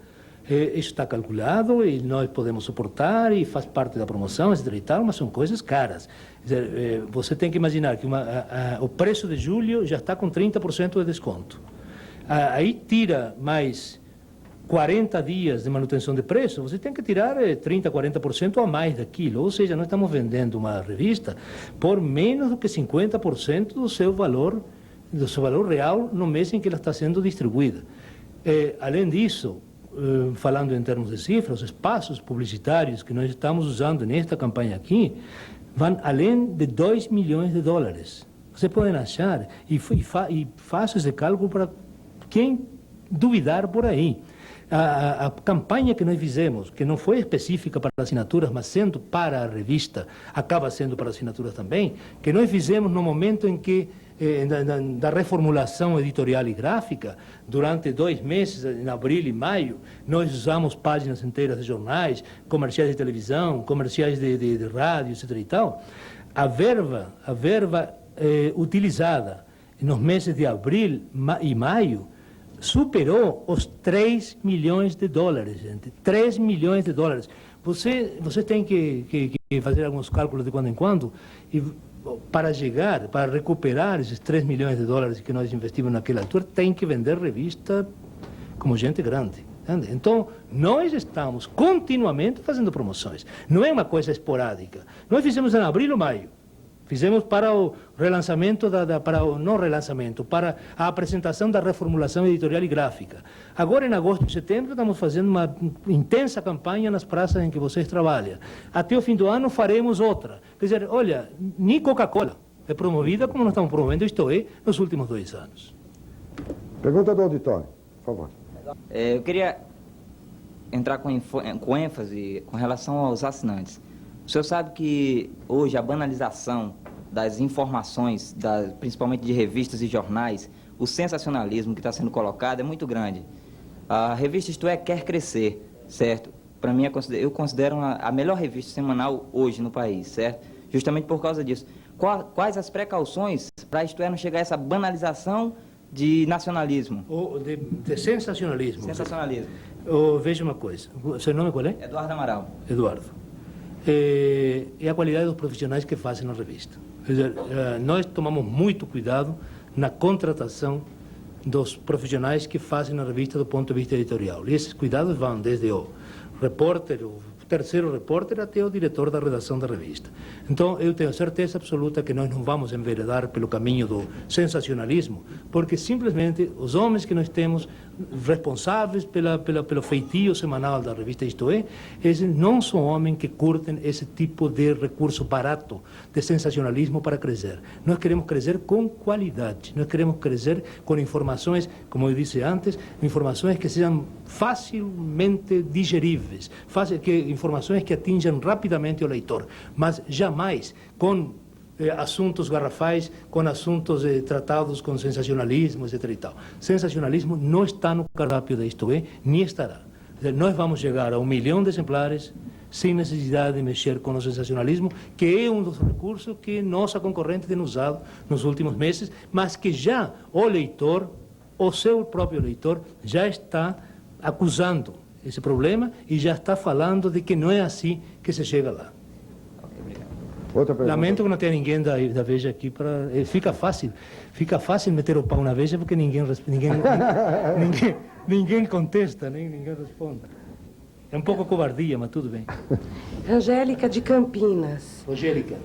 [SPEAKER 3] Isso está calculado e nós podemos suportar e faz parte da promoção, etc. e tal, mas são coisas caras. Você tem que imaginar que o preço de julho já está com 30% de desconto. Aí tira mais 40 dias de manutenção de preço, você tem que tirar 30%, 40% a mais daquilo. Ou seja, nós estamos vendendo uma revista por menos do que 50% do seu valor real no mês em que ela está sendo distribuída. Além disso, falando em termos de cifras, os espaços publicitários que nós estamos usando nesta campanha aqui vão além de 2 milhões de dólares. Vocês podem achar e faço esse cálculo para quem duvidar por aí. A campanha que nós fizemos, que não foi específica para assinaturas, mas sendo para a revista, acaba sendo para assinaturas também, que nós fizemos no momento em que, da reformulação editorial e gráfica, durante 2 meses, em abril e maio, nós usamos páginas inteiras de jornais, comerciais de televisão, comerciais de rádio, etc. e tal. A verba utilizada nos meses de abril e maio superou os 3 milhões de dólares, gente. 3 milhões de dólares. Você tem que fazer alguns cálculos de quando em quando e para recuperar esses 3 milhões de dólares que nós investimos naquela altura, tem que vender revista como gente grande. Entende? Então, nós estamos continuamente fazendo promoções. Não é uma coisa esporádica. Nós fizemos em abril ou maio. Fizemos para o relançamento, para a apresentação da reformulação editorial e gráfica. Agora, em agosto e setembro, estamos fazendo uma intensa campanha nas praças em que vocês trabalham. Até o fim do ano faremos outra. Quer dizer, olha, nem Coca-Cola é promovida como nós estamos promovendo, isto é, nos últimos 2 anos.
[SPEAKER 2] Pergunta do auditório, por favor.
[SPEAKER 11] Eu queria entrar com ênfase com relação aos assinantes. O senhor sabe que hoje a banalização das informações, principalmente de revistas e jornais, o sensacionalismo que está sendo colocado é muito grande. A revista Isto É quer crescer, certo? Para mim, eu considero a melhor revista semanal hoje no país, certo? Justamente por causa disso. Quais as precauções para Isto É não chegar a essa banalização de nacionalismo?
[SPEAKER 3] Ou de sensacionalismo.
[SPEAKER 11] Sensacionalismo.
[SPEAKER 3] Veja uma coisa. Seu nome qual é?
[SPEAKER 11] Eduardo Amaral.
[SPEAKER 3] Eduardo. É a qualidade dos profissionais que fazem na revista. Quer dizer, nós tomamos muito cuidado na contratação dos profissionais que fazem na revista do ponto de vista editorial. E esses cuidados vão desde o repórter, o terceiro repórter, até o diretor da redação da revista. Então, eu tenho certeza absoluta que nós não vamos enveredar pelo caminho do sensacionalismo, porque simplesmente os homens que nós temos responsáveis pelo feitio semanal da revista Isto É, esses não são homens que curtem esse tipo de recurso barato de sensacionalismo para crescer. Nós queremos crescer com qualidade, nós queremos crescer com informações, como eu disse antes, informações que sejam facilmente digeríveis, informações que atinjam rapidamente o leitor, mas jamais com assuntos garrafais, com assuntos tratados com sensacionalismo, etc. e tal. Sensacionalismo não está no cardápio da Isto É, nem estará. Nós vamos chegar a 1 milhão de exemplares sem necessidade de mexer com o sensacionalismo, que é um dos recursos que nossa concorrente tem usado nos últimos meses, mas que já o leitor, o seu próprio leitor, já está acusando esse problema e já está falando de que não é assim que se chega lá.
[SPEAKER 2] Outra pergunta.
[SPEAKER 3] Lamento que não tenha ninguém da Veja aqui para. Fica fácil meter o pau na Veja porque ninguém contesta, nem ninguém responde. É um pouco covardia, mas tudo bem.
[SPEAKER 12] Angélica de Campinas.
[SPEAKER 3] Angélica.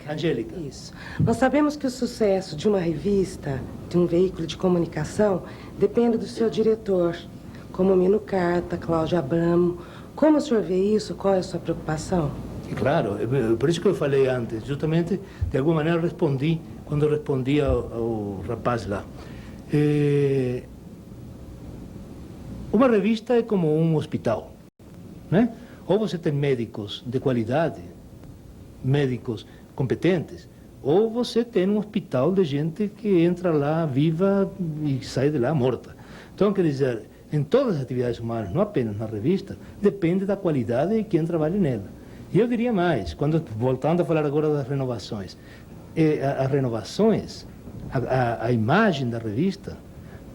[SPEAKER 12] Angélica. Isso. Nós sabemos que o sucesso de uma revista, de um veículo de comunicação, depende do seu diretor, como Mino Carta, Cláudio Abramo. Como o senhor vê isso? Qual é a sua preocupação?
[SPEAKER 3] Claro, por isso que eu falei antes, justamente, de alguma maneira respondi, quando eu respondi ao rapaz lá. Uma revista é como um hospital, né? Ou você tem médicos de qualidade, médicos competentes, ou você tem um hospital de gente que entra lá viva e sai de lá morta. Então, quer dizer, em todas as atividades humanas, não apenas na revista, depende da qualidade de quem trabalha nela. E eu diria mais, voltando a falar agora das renovações, as renovações, a imagem da revista,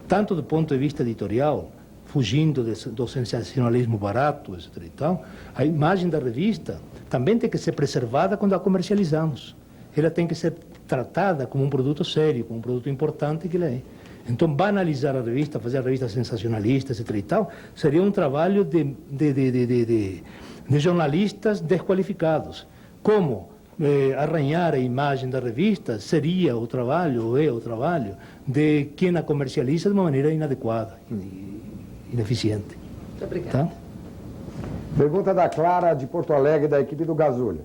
[SPEAKER 3] tanto do ponto de vista editorial, fugindo do sensacionalismo barato, etc. e tal, a imagem da revista também tem que ser preservada quando a comercializamos. Ela tem que ser tratada como um produto sério, como um produto importante que ela é. Então, banalizar a revista, fazer a revista sensacionalista, etc. e tal, seria um trabalho de jornalistas desqualificados. Como arranhar a imagem da revista seria o trabalho, ou é o trabalho, de quem a comercializa de uma maneira inadequada, ineficiente.
[SPEAKER 12] Muito obrigada.
[SPEAKER 3] Tá?
[SPEAKER 2] Pergunta da Clara, de Porto Alegre, da equipe do Gazulha.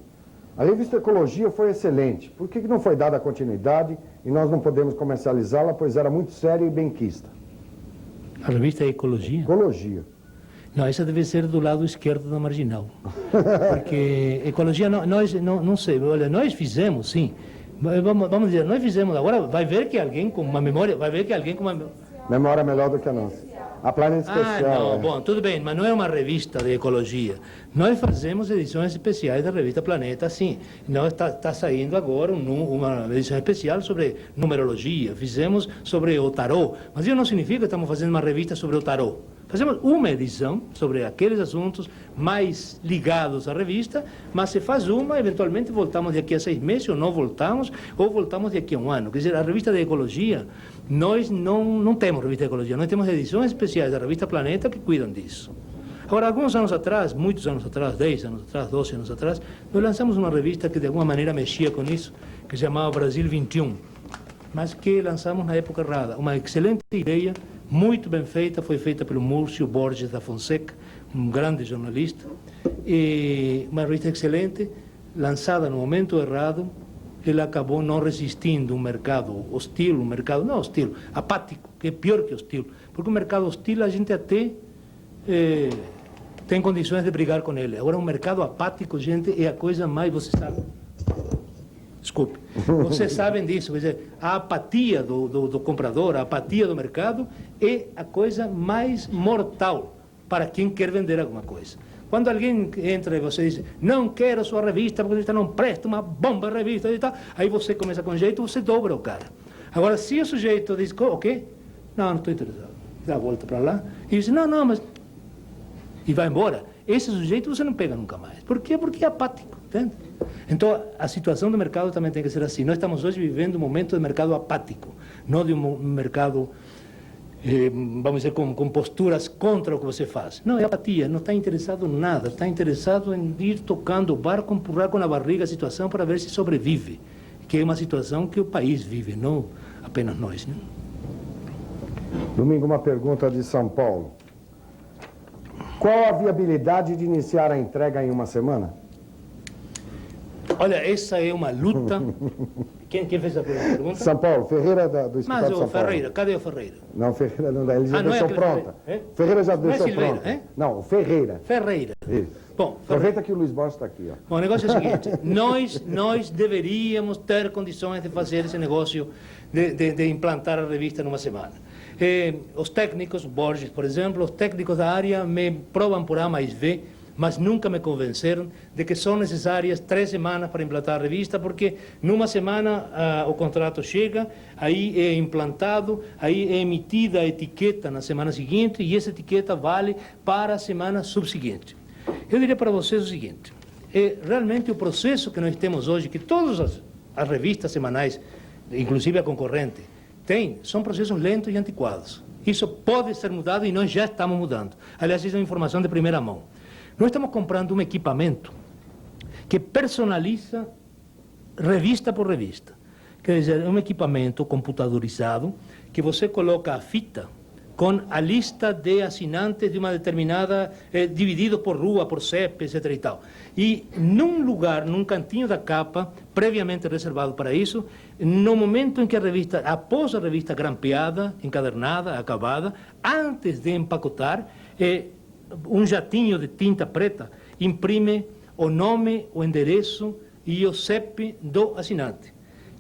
[SPEAKER 2] A revista Ecologia foi excelente. Por que não foi dada continuidade e nós não podemos comercializá-la, pois era muito séria e benquista?
[SPEAKER 3] A revista Ecologia?
[SPEAKER 2] Ecologia.
[SPEAKER 3] Não, essa deve ser do lado esquerdo da marginal. Porque ecologia, nós não sei, olha, nós fizemos, sim. Vamos dizer, nós fizemos, agora vai ver que alguém com uma memória,
[SPEAKER 2] Memória melhor do que a nossa. A Planeta Especial.
[SPEAKER 3] Não, bom, tudo bem, mas não é uma revista de ecologia. Nós fazemos edições especiais da revista Planeta, sim. Nós está saindo agora uma edição especial sobre numerologia, fizemos sobre o tarô, mas isso não significa que estamos fazendo uma revista sobre o tarô. Fazemos uma edição sobre aqueles assuntos mais ligados à revista, mas se faz uma, eventualmente voltamos daqui a 6 meses, ou não voltamos, ou voltamos daqui a 1 ano. Quer dizer, a revista de ecologia, nós não temos revista de ecologia, nós temos edições especiais da revista Planeta que cuidam disso. Agora, alguns anos atrás, muitos anos atrás, 10 anos atrás, 12 anos atrás, nós lançamos uma revista que de alguma maneira mexia com isso, que se chamava Brasil 21, mas que lançamos na época errada. Uma excelente ideia, muito bem feita, foi feita pelo Múrcio Borges da Fonseca, um grande jornalista, e uma revista excelente, lançada no momento errado. Ela acabou não resistindo um mercado hostil, um mercado não hostil, apático, que é pior que hostil, porque o mercado hostil a gente até tem condições de brigar com ele. Agora, um mercado apático, gente, é a coisa mais, você sabe... Desculpe, vocês sabem disso, quer dizer, a apatia do comprador, a apatia do mercado é a coisa mais mortal para quem quer vender alguma coisa. Quando alguém entra e você diz, não quero a sua revista, porque a revista não presta, uma bomba revista e tal, aí você começa com jeito, você dobra o cara. Agora, se o sujeito diz, o quê? Não estou interessado, dá a volta para lá, e diz, não, mas... E vai embora. Esse sujeito você não pega nunca mais. Por quê? Porque é apático, entende? Então, a situação do mercado também tem que ser assim. Nós estamos hoje vivendo um momento de mercado apático, não de um mercado, vamos dizer, com posturas contra o que você faz. Não, é apatia, não está interessado em nada, está interessado em ir tocando o barco, empurrar com a barriga a situação para ver se sobrevive, que é uma situação que o país vive, não apenas nós, né?
[SPEAKER 2] Domingo, uma pergunta de São Paulo. Qual a viabilidade de iniciar a entrega em 1 semana?
[SPEAKER 3] Olha, essa é uma luta. Quem fez a pergunta?
[SPEAKER 2] São Paulo, Ferreira do Escritório
[SPEAKER 3] Mas
[SPEAKER 2] de São
[SPEAKER 3] o Ferreira,
[SPEAKER 2] Paulo.
[SPEAKER 3] cadê o Ferreira?
[SPEAKER 2] Não, Ferreira não dá, ele já deixou pronta.
[SPEAKER 3] Ferreira
[SPEAKER 2] já
[SPEAKER 3] não
[SPEAKER 2] deixou
[SPEAKER 3] Silveira,
[SPEAKER 2] pronta. Não, o Ferreira.
[SPEAKER 3] Ferreira.
[SPEAKER 2] Isso.
[SPEAKER 3] Bom,
[SPEAKER 2] aproveita que o Luiz Borges está aqui. Ó.
[SPEAKER 3] Bom, o negócio é o seguinte, nós deveríamos ter condições de fazer esse negócio de implantar a revista numa semana. Os técnicos, Borges, por exemplo, os técnicos da área me provam por A mais B, mas nunca me convenceram de que são necessárias 3 semanas para implantar a revista, porque numa semana o contrato chega, aí é implantado, aí é emitida a etiqueta na semana seguinte e essa etiqueta vale para a semana subseguinte. Eu diria para vocês o seguinte, realmente o processo que nós temos hoje, que todas as revistas semanais, inclusive a concorrente, são processos lentos e antiquados. Isso pode ser mudado e nós já estamos mudando. Aliás, isso é uma informação de primeira mão. Nós estamos comprando um equipamento que personaliza revista por revista. Quer dizer, é um equipamento computadorizado que você coloca a fita com a lista de assinantes de uma determinada, dividido por rua, por CEP, etc. e tal. E num lugar, num cantinho da capa, previamente reservado para isso, no momento em que a revista, após a revista grampeada, encadernada, acabada, antes de empacotar, um jatinho de tinta preta imprime o nome, o endereço e o CEP do assinante.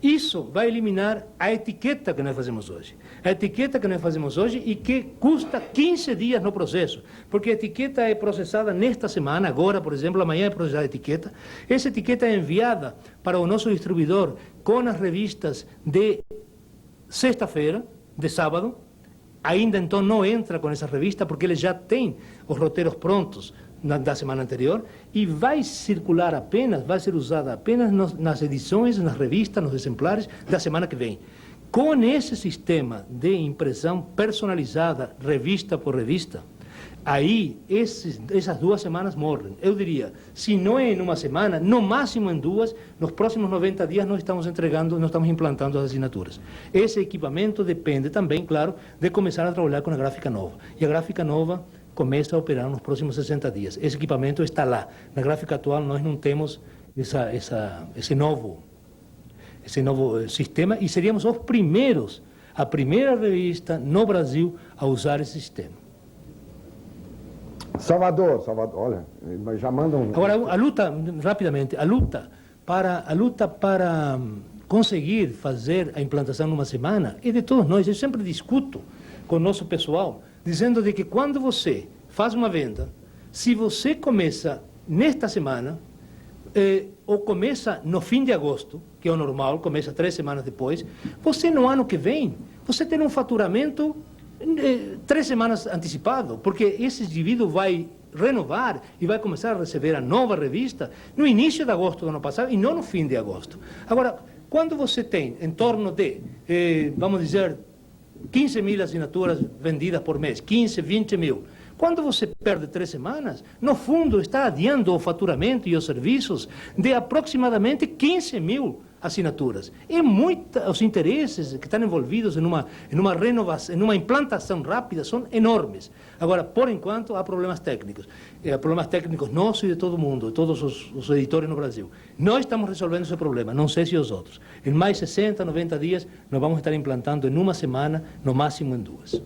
[SPEAKER 3] Isso vai eliminar a etiqueta que nós fazemos hoje. A etiqueta que nós fazemos hoje e que custa 15 dias no processo. Porque a etiqueta é processada nesta semana, agora, por exemplo, amanhã é processada a etiqueta. Essa etiqueta é enviada para o nosso distribuidor com as revistas de sexta-feira, de sábado. Ainda então não entra com essa revista porque ele já tem os roteiros prontos da semana anterior e vai circular apenas, vai ser usada apenas nas edições, nas revistas, nos exemplares da semana que vem. Com esse sistema de impressão personalizada, revista por revista, aí essas 2 semanas morrem. Eu diria, se não é em 1 semana, no máximo em 2, nos próximos 90 dias nós estamos entregando, nós estamos implantando as assinaturas. Esse equipamento depende também, claro, de começar a trabalhar com a gráfica nova. E a gráfica nova começa a operar nos próximos 60 dias. Esse equipamento está lá. Na gráfica atual nós não temos esse novo sistema e seríamos os primeiros, a primeira revista no Brasil a usar esse sistema.
[SPEAKER 2] Salvador, olha, já mandam...
[SPEAKER 3] Agora, a luta, rapidamente, a luta para conseguir fazer a implantação numa semana é de todos nós. Eu sempre discuto com o nosso pessoal, dizendo de que quando você faz uma venda, se você começa nesta semana, ou começa no fim de agosto, que é o normal, começa 3 semanas depois, você no ano que vem, você tem um faturamento 3 semanas antecipado, porque esse indivíduo vai renovar e vai começar a receber a nova revista no início de agosto do ano passado e não no fim de agosto. Agora, quando você tem em torno de, vamos dizer, 15 mil assinaturas vendidas por mês, 15, 20 mil, quando você perde 3 semanas, no fundo está adiando o faturamento e os serviços de aproximadamente 15 mil assinaturas. E os interesses que estão envolvidos em uma renovação, em uma implantação rápida, são enormes. Agora, por enquanto, há problemas técnicos. Problemas técnicos nossos e de todo mundo, de todos os editores no Brasil. Nós estamos resolvendo esse problema, não sei se os outros. Em mais 60, 90 dias, nós vamos estar implantando em uma semana, no máximo em 2.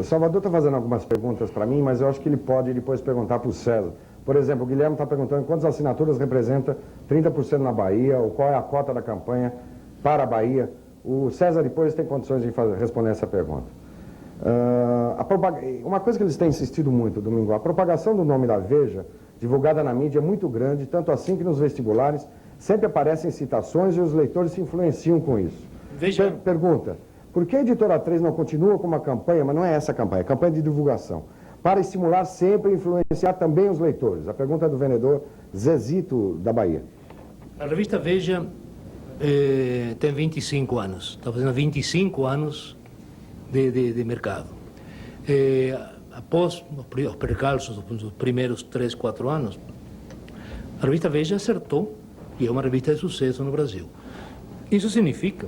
[SPEAKER 2] Salvador está fazendo algumas perguntas para mim, mas eu acho que ele pode depois perguntar para o César. Por exemplo, o Guilherme está perguntando quantas assinaturas representa 30% na Bahia, ou qual é a cota da campanha para a Bahia. O César depois tem condições de responder essa pergunta. Uma coisa que eles têm insistido muito, Domingo, a propagação do nome da Veja, divulgada na mídia, é muito grande, tanto assim que nos vestibulares sempre aparecem citações e os leitores se influenciam com isso.
[SPEAKER 3] Veja...
[SPEAKER 2] Pergunta, por que a Editora 3 não continua com uma campanha, mas não é essa campanha, é campanha de divulgação, para estimular sempre e influenciar também os leitores? A pergunta é do vendedor Zezito, da Bahia.
[SPEAKER 3] A revista Veja tem 25 anos, está fazendo 25 anos de mercado. Após os percalços dos primeiros 3, 4 anos, a revista Veja acertou e é uma revista de sucesso no Brasil. Isso significa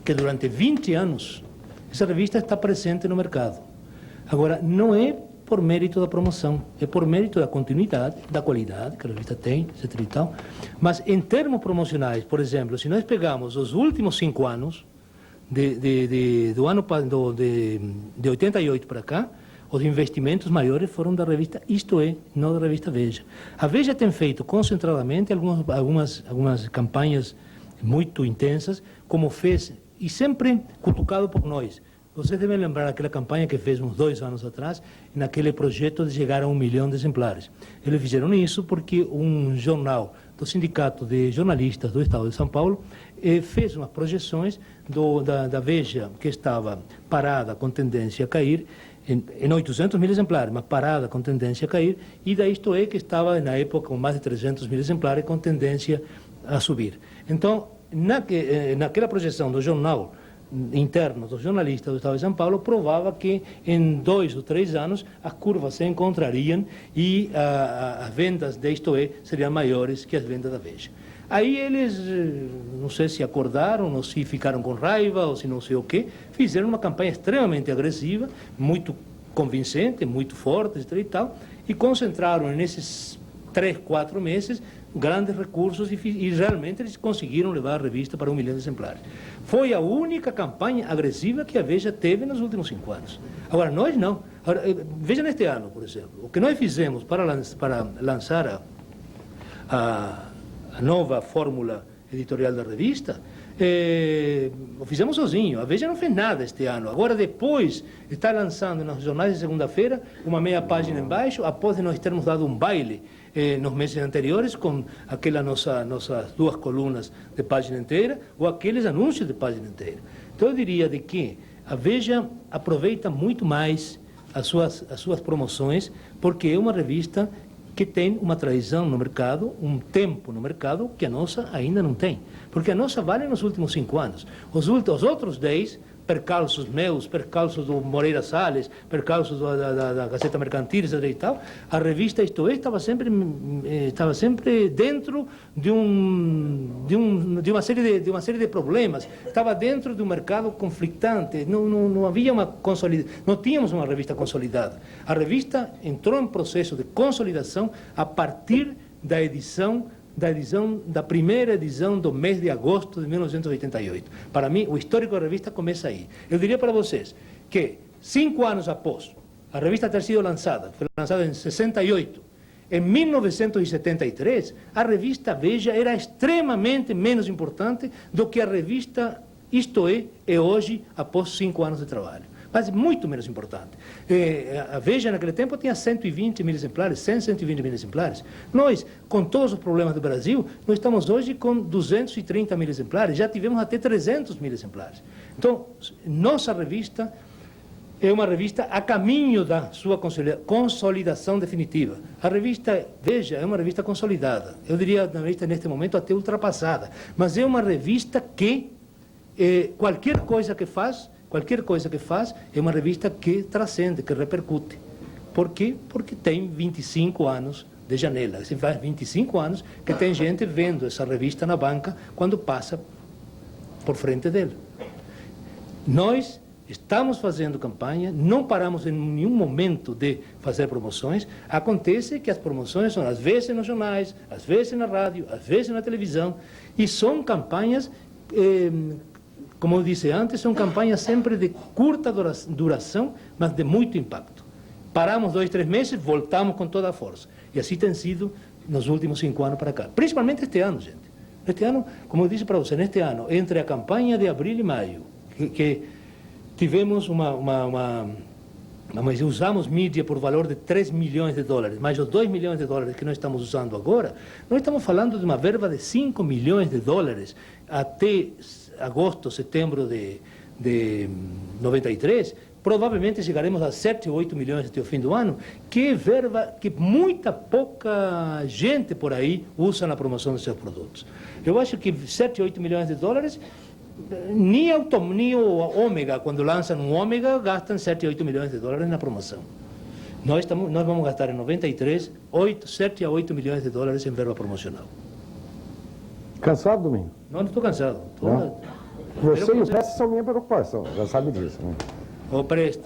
[SPEAKER 3] que durante 20 anos essa revista está presente no mercado. Agora, não é por mérito da promoção, é por mérito da continuidade, da qualidade que a revista tem, etc. e tal. Mas em termos promocionais, por exemplo, se nós pegamos os últimos 5 anos, do ano de 88 para cá, os investimentos maiores foram da revista Isto É, não da revista Veja. A Veja tem feito concentradamente algumas campanhas muito intensas, como fez, e sempre cutucado por nós. Vocês devem lembrar aquela campanha que fez uns 2 anos atrás, naquele projeto de chegar a 1 milhão de exemplares. Eles fizeram isso porque um jornal do Sindicato de Jornalistas do Estado de São Paulo fez umas projeções da Veja, que estava parada com tendência a cair, em 800 mil exemplares, mas parada com tendência a cair, e da Isto É, que estava na época com mais de 300 mil exemplares com tendência a subir. Então, naquela projeção do jornal interno dos jornalistas do Estado de São Paulo, provava que em 2 ou 3 anos as curvas se encontrariam e as vendas de Isto É seriam maiores que as vendas da Veja. Aí eles, não sei se acordaram, ou se ficaram com raiva, ou se não sei o quê, fizeram uma campanha extremamente agressiva, muito convincente, muito forte, etc. e tal, e concentraram nesses 3, 4 meses grandes recursos e realmente eles conseguiram levar a revista para 1 milhão de exemplares. Foi a única campanha agressiva que a Veja teve nos últimos 5 anos. Agora, nós não. Agora, veja neste ano, por exemplo, o que nós fizemos para lançar a nova fórmula editorial da revista, o fizemos sozinho. A Veja não fez nada este ano. Agora, depois, está lançando nos jornais de segunda-feira uma meia página embaixo, após de nós termos dado um baile nos meses anteriores, com aquelas nossas 2 colunas de página inteira, ou aqueles anúncios de página inteira. Então, eu diria de que a Veja aproveita muito mais as suas promoções, porque é uma revista que tem uma tradição no mercado, um tempo no mercado que a nossa ainda não tem. Porque a nossa vale nos últimos 5 anos. Os outros 10 percalços meus, percalços do Moreira Salles, percalços da Gazeta Mercantil, etc. e tal, a revista Isto É estava sempre dentro de uma série de problemas, estava dentro de um mercado conflitante, não havia não tínhamos uma revista consolidada. A revista entrou em processo de consolidação a partir da primeira edição do mês de agosto de 1988. Para mim, o histórico da revista começa aí. Eu diria para vocês que 5 anos após a revista ter sido lançada, foi lançada em 68, em 1973, a revista Veja era extremamente menos importante do que a revista Isto É hoje, após 5 anos de trabalho. Mas muito menos importante. A Veja, naquele tempo, tinha 120 mil exemplares, 120 mil exemplares. Nós, com todos os problemas do Brasil, nós estamos hoje com 230 mil exemplares, já tivemos até 300 mil exemplares. Então, nossa revista é uma revista a caminho da sua consolidação definitiva. A revista Veja é uma revista consolidada. Eu diria, na revista, neste momento, até ultrapassada. Mas é uma revista que, qualquer coisa que faz é uma revista que transcende, que repercute. Por quê? Porque tem 25 anos de janela. Assim, faz 25 anos que tem gente vendo essa revista na banca quando passa por frente dele. Nós estamos fazendo campanha, não paramos em nenhum momento de fazer promoções. Acontece que as promoções são às vezes nos jornais, às vezes na rádio, às vezes na televisão, e são campanhas... como eu disse antes, são campanhas sempre de curta duração, mas de muito impacto. Paramos 2, 3 meses, voltamos com toda a força. E assim tem sido nos últimos 5 anos para cá. Principalmente este ano, gente. Este ano, como eu disse para você, neste ano, entre a campanha de abril e maio, que tivemos usamos mídia por valor de 3 milhões de dólares, mais os 2 milhões de dólares que nós estamos usando agora, nós estamos falando de uma verba de 5 milhões de dólares até agosto, setembro de 93, provavelmente chegaremos a 7 ou 8 milhões até o fim do ano, que é verba que pouca gente por aí usa na promoção dos seus produtos. Eu acho que 7 ou 8 milhões de dólares, nem o Ômega, quando lançam um Ômega, gastam 7 ou 8 milhões de dólares na promoção. Nós vamos gastar em 93, 7 a 8 milhões de dólares em verba promocional.
[SPEAKER 2] Cansado, Domingo?
[SPEAKER 3] Não estou cansado.
[SPEAKER 2] Você e o Prestes são minha preocupação, já sabe disso, né?
[SPEAKER 3] Ô, Prestes.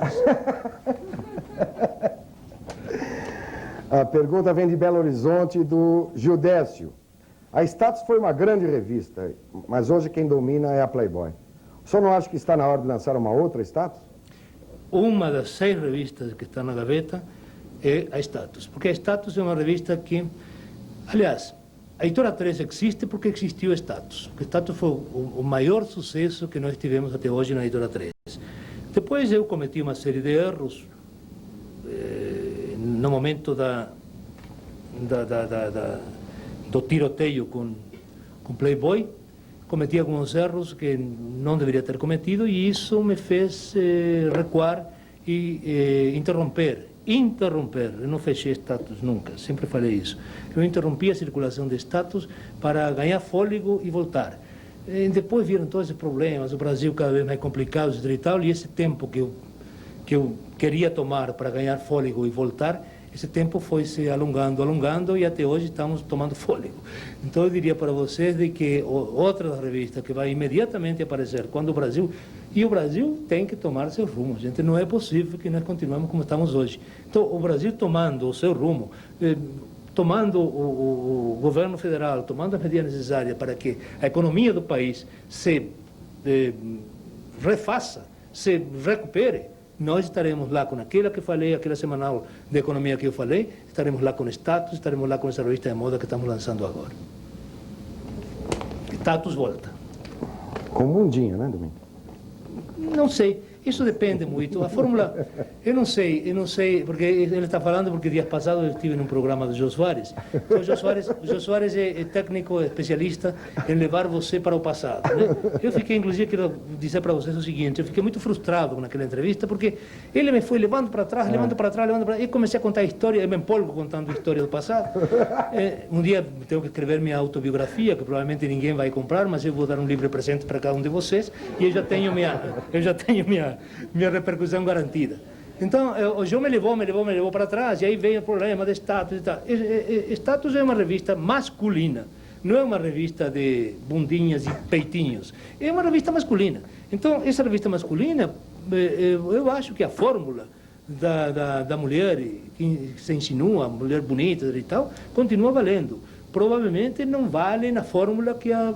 [SPEAKER 2] A pergunta vem de Belo Horizonte, do Gildécio. A Status foi uma grande revista, mas hoje quem domina é a Playboy. O senhor não acha que está na hora de lançar uma outra Status?
[SPEAKER 3] Uma das 6 revistas que está na gaveta é a Status, porque a Status é uma revista que, aliás, a Editora 3 existe porque existiu a Status. O Status foi o maior sucesso que nós tivemos até hoje na Editora 3. Depois eu cometi uma série de erros no momento do tiroteio com Playboy. Cometi alguns erros que não deveria ter cometido e isso me fez recuar e interromper. Eu não fechei Status nunca, sempre falei isso. Eu interrompi a circulação de Status para ganhar fôlego e voltar. E depois vieram todos esses problemas, o Brasil cada vez mais complicado e tal, e esse tempo que eu queria tomar para ganhar fôlego e voltar, esse tempo foi se alongando e até hoje estamos tomando fôlego. Então eu diria para vocês de que outra revista que vai imediatamente aparecer quando o Brasil tem que tomar seu rumo, gente, não é possível que nós continuemos como estamos hoje. Então o Brasil tomando o seu rumo, tomando o governo federal, tomando as medidas necessárias para que a economia do país se refaça, se recupere, nós estaremos lá com aquela que falei, aquela semanal de economia que eu falei, estaremos lá com Status, estaremos lá com essa revista de moda que estamos lançando agora. Status volta.
[SPEAKER 2] Com o Mundinho, né, Domingo?
[SPEAKER 3] Não sei. Isso depende muito. A fórmula, eu não sei, porque ele está falando porque dias passados eu estive num programa do Jô Soares. Então, o Jô Soares é técnico, especialista em levar você para o passado, né? Eu fiquei, inclusive, quero dizer para vocês o seguinte, eu fiquei muito frustrado naquela entrevista, porque ele me foi levando para trás, e comecei a contar história, eu me empolgo contando a história do passado. Um dia tenho que escrever minha autobiografia, que provavelmente ninguém vai comprar, mas eu vou dar um livre presente para cada um de vocês, e eu já tenho minha repercussão garantida. Então, o João me levou para trás, e aí veio o problema de status e tal. Status é uma revista masculina, não é uma revista de bundinhas e peitinhos, é uma revista masculina. Então, essa revista masculina, eu acho que a fórmula da mulher que se insinua, mulher bonita e tal, continua valendo. Provavelmente não vale na fórmula que a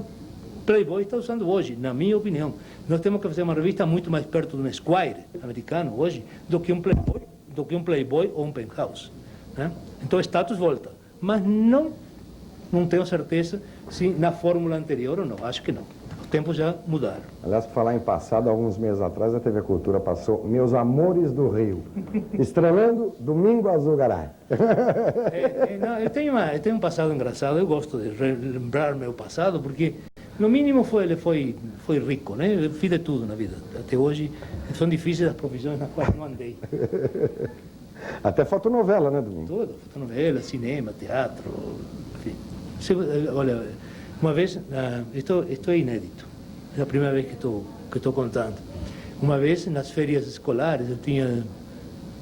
[SPEAKER 3] Playboy está usando hoje, na minha opinião. Nós temos que fazer uma revista muito mais perto de um Esquire americano hoje do que um Playboy ou um Penthouse, né? Então o status volta, mas não tenho certeza se na fórmula anterior ou não, acho que não. Os tempos já mudaram.
[SPEAKER 2] Aliás, por falar em passado, alguns meses atrás a TV Cultura passou Meus Amores do Rio, estrelando Domingo Azul Garay.
[SPEAKER 3] Eu tenho um passado engraçado, eu gosto de lembrar meu passado, porque no mínimo ele foi rico, né? Eu fiz de tudo na vida. Até hoje são difíceis as profissões nas quais não andei.
[SPEAKER 2] Até fotonovela, né, Domingo?
[SPEAKER 3] Tudo, fotonovela, cinema, teatro, enfim. Olha, uma vez, isto é inédito, é a primeira vez que estou contando. Uma vez, nas férias escolares, eu tinha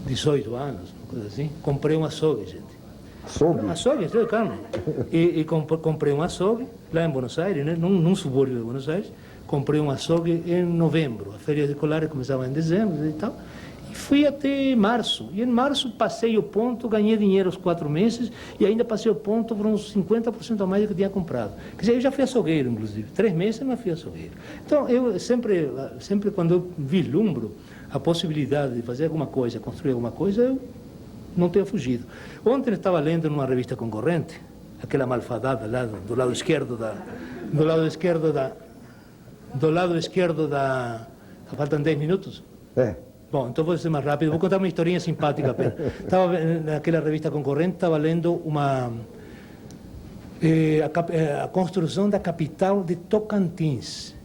[SPEAKER 3] 18 anos, uma coisa assim, comprei um açougue, gente.
[SPEAKER 2] Açougue?
[SPEAKER 3] Açougue, claro. E comprei um açougue lá em Buenos Aires, né? num subúrbio de Buenos Aires. Comprei um açougue em novembro. As férias escolares começavam em dezembro e tal. E fui até março. E em março passei o ponto, ganhei dinheiro os 4 meses e ainda passei o ponto por uns 50% a mais do que tinha comprado. Quer dizer, eu já fui açougueiro, inclusive. 3 meses eu não fui açougueiro. Então, eu sempre quando eu vislumbro a possibilidade de fazer alguma coisa, construir alguma coisa, eu não tenho fugido. Ontem eu estava lendo numa revista concorrente, aquela malfadada lá do lado esquerdo da... Faltam 10 minutos? Bom, então vou ser mais rápido, vou contar uma historinha simpática apenas. Estava naquela revista concorrente, estava lendo a construção da capital de Tocantins.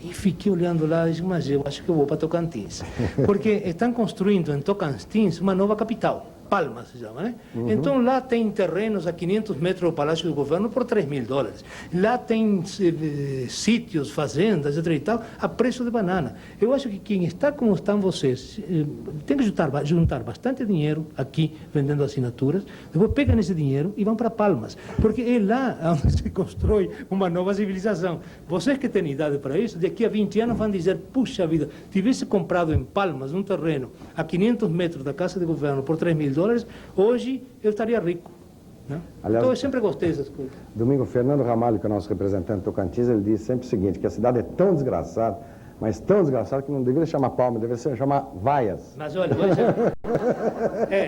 [SPEAKER 3] E fiquei olhando lá e disse, mas eu acho que eu vou para Tocantins. Porque estão construindo em Tocantins uma nova capital. Palmas se chama, né? Então lá tem terrenos a 500 metros do Palácio do Governo por $3.000. Lá tem sítios, fazendas, etc. e tal, a preço de banana. Eu acho que quem está como estão vocês tem que juntar bastante dinheiro aqui vendendo assinaturas, depois pegam esse dinheiro e vão para Palmas, porque é lá onde se constrói uma nova civilização. Vocês que têm idade para isso, daqui a 20 anos vão dizer, puxa vida, tivesse comprado em Palmas um terreno a 500 metros da Casa de Governo por $3.000, hoje eu estaria rico, né? Aliás, então eu sempre gostei dessas coisas.
[SPEAKER 2] Domingo, Fernando Ramalho, que é o nosso representante de Tocantins, ele diz sempre o seguinte, que a cidade é tão desgraçada, mas tão desgraçada que não deveria chamar Palma, deveria chamar Vaias.
[SPEAKER 3] Mas olha,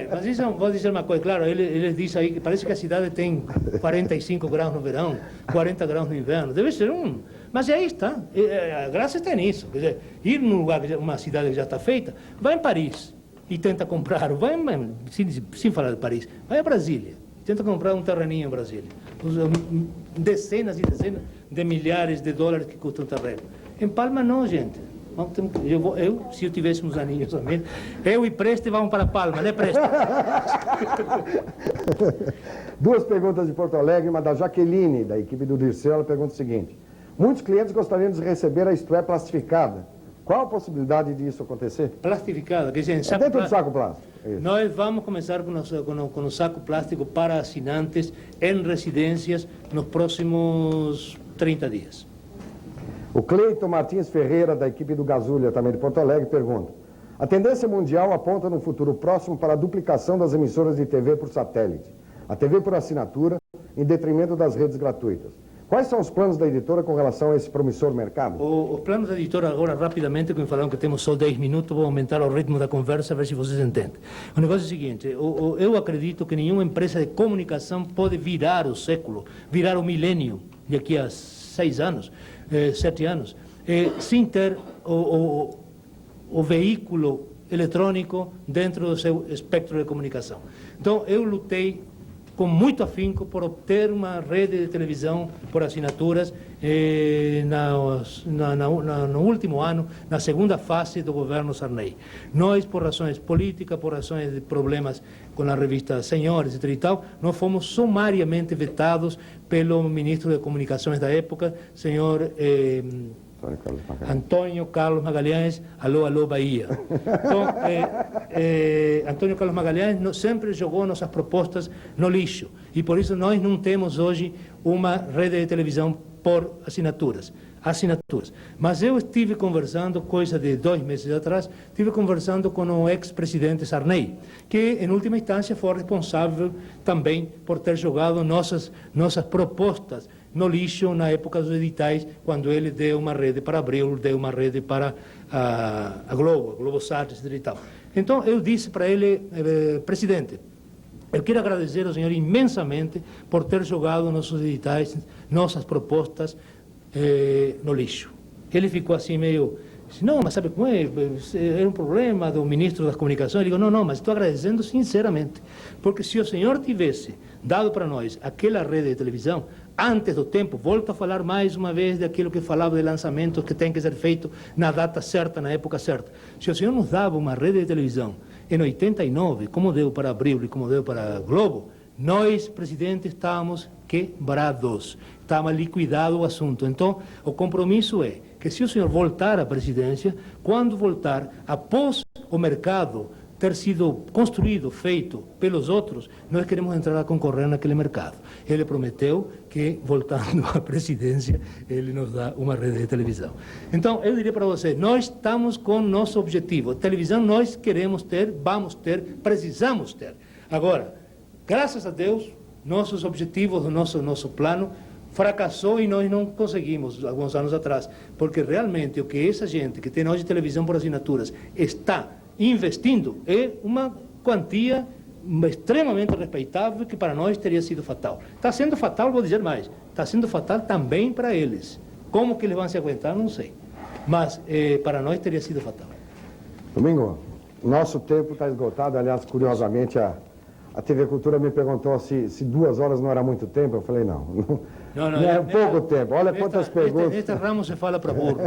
[SPEAKER 3] mas isso, vou dizer uma coisa, claro, ele diz aí que parece que a cidade tem 45 graus no verão, 40 graus no inverno, deve ser mas aí está, a graça está nisso, quer dizer, ir num lugar, uma cidade que já está feita, vai em Paris e tenta comprar, sem falar de Paris, vai a Brasília, tenta comprar um terreninho em Brasília. Dezenas e dezenas de milhares de dólares que custa um terreno. Em Palma não, gente. Se eu tivesse uns aninhos também, eu e Preste vamos para Palma, né, Preste?
[SPEAKER 2] 2 perguntas de Porto Alegre, uma da Jaqueline, da equipe do Dirceu, ela pergunta o seguinte, muitos clientes gostariam de receber a Isto É plastificada. Qual a possibilidade disso acontecer?
[SPEAKER 3] Plastificada, quer dizer, saco
[SPEAKER 2] dentro do saco plástico. Isso.
[SPEAKER 3] Nós vamos começar com o saco plástico para assinantes em residências nos próximos 30 dias.
[SPEAKER 2] O Cleiton Martins Ferreira, da equipe do Gazulha, também de Porto Alegre, pergunta, a tendência mundial aponta no futuro próximo para a duplicação das emissoras de TV por satélite, a TV por assinatura, em detrimento das redes gratuitas. Quais são os planos da editora com relação a esse promissor mercado?
[SPEAKER 3] Os planos da editora, agora, rapidamente, que me falaram que temos só 10 minutos, vou aumentar o ritmo da conversa, a ver se vocês entendem. O negócio é o seguinte, eu acredito que nenhuma empresa de comunicação pode virar o século, virar o milênio, daqui a 6 anos, 7 anos, sem ter o veículo eletrônico dentro do seu espectro de comunicação. Então, eu lutei com muito afinco por obter uma rede de televisão por assinaturas no último ano, na segunda fase do governo Sarney. Nós, por razões políticas, por razões de problemas com a revista Senhores e tal, nós fomos sumariamente vetados pelo ministro de Comunicações da época, senhor Antônio Carlos Magalhães, alô Bahia. Então, Antônio Carlos Magalhães sempre jogou nossas propostas no lixo e por isso nós não temos hoje uma rede de televisão por assinaturas. Mas eu estive conversando, coisa de 2 meses atrás, estive conversando com o ex-presidente Sarney, que em última instância foi responsável também por ter jogado nossas propostas no lixo na época dos editais, quando ele deu uma rede para Abril, deu uma rede para a Globosat, etc. e tal. Então eu disse para ele, presidente, eu quero agradecer ao senhor imensamente por ter jogado nossos editais, nossas propostas no lixo. Ele ficou assim meio, não, mas sabe como é? Era um problema do ministro das Comunicações. Eu digo, não, mas estou agradecendo sinceramente, porque se o senhor tivesse dado para nós aquela rede de televisão, antes do tempo, volto a falar mais uma vez daquilo que falava de lançamentos que tem que ser feito na data certa, na época certa. Se o senhor nos dava uma rede de televisão em 89, como deu para Abril e como deu para Globo, nós, presidente, estávamos quebrados, estava liquidado o assunto. Então, o compromisso é que se o senhor voltar à presidência, quando voltar, após o mercado ter sido construído, feito pelos outros, nós queremos entrar a concorrer naquele mercado. Ele prometeu que, voltando à presidência, ele nos dá uma rede de televisão. Então, eu diria para você, nós estamos com nosso objetivo. Televisão nós queremos ter, vamos ter, precisamos ter. Agora, graças a Deus, nossos objetivos, o nosso plano fracassou e nós não conseguimos, alguns anos atrás, porque realmente o que essa gente que tem hoje televisão por assinaturas está investindo é uma quantia extremamente respeitável que para nós teria sido fatal. Está sendo fatal, vou dizer mais, está sendo fatal também para eles. Como que eles vão se aguentar, não sei. Mas para nós teria sido fatal.
[SPEAKER 2] Domingo, nosso tempo está esgotado. Aliás, curiosamente, a TV Cultura me perguntou se 2 horas não era muito tempo. Eu falei, não é pouco tempo. Olha quantas perguntas.
[SPEAKER 3] Este ramo se fala para burro.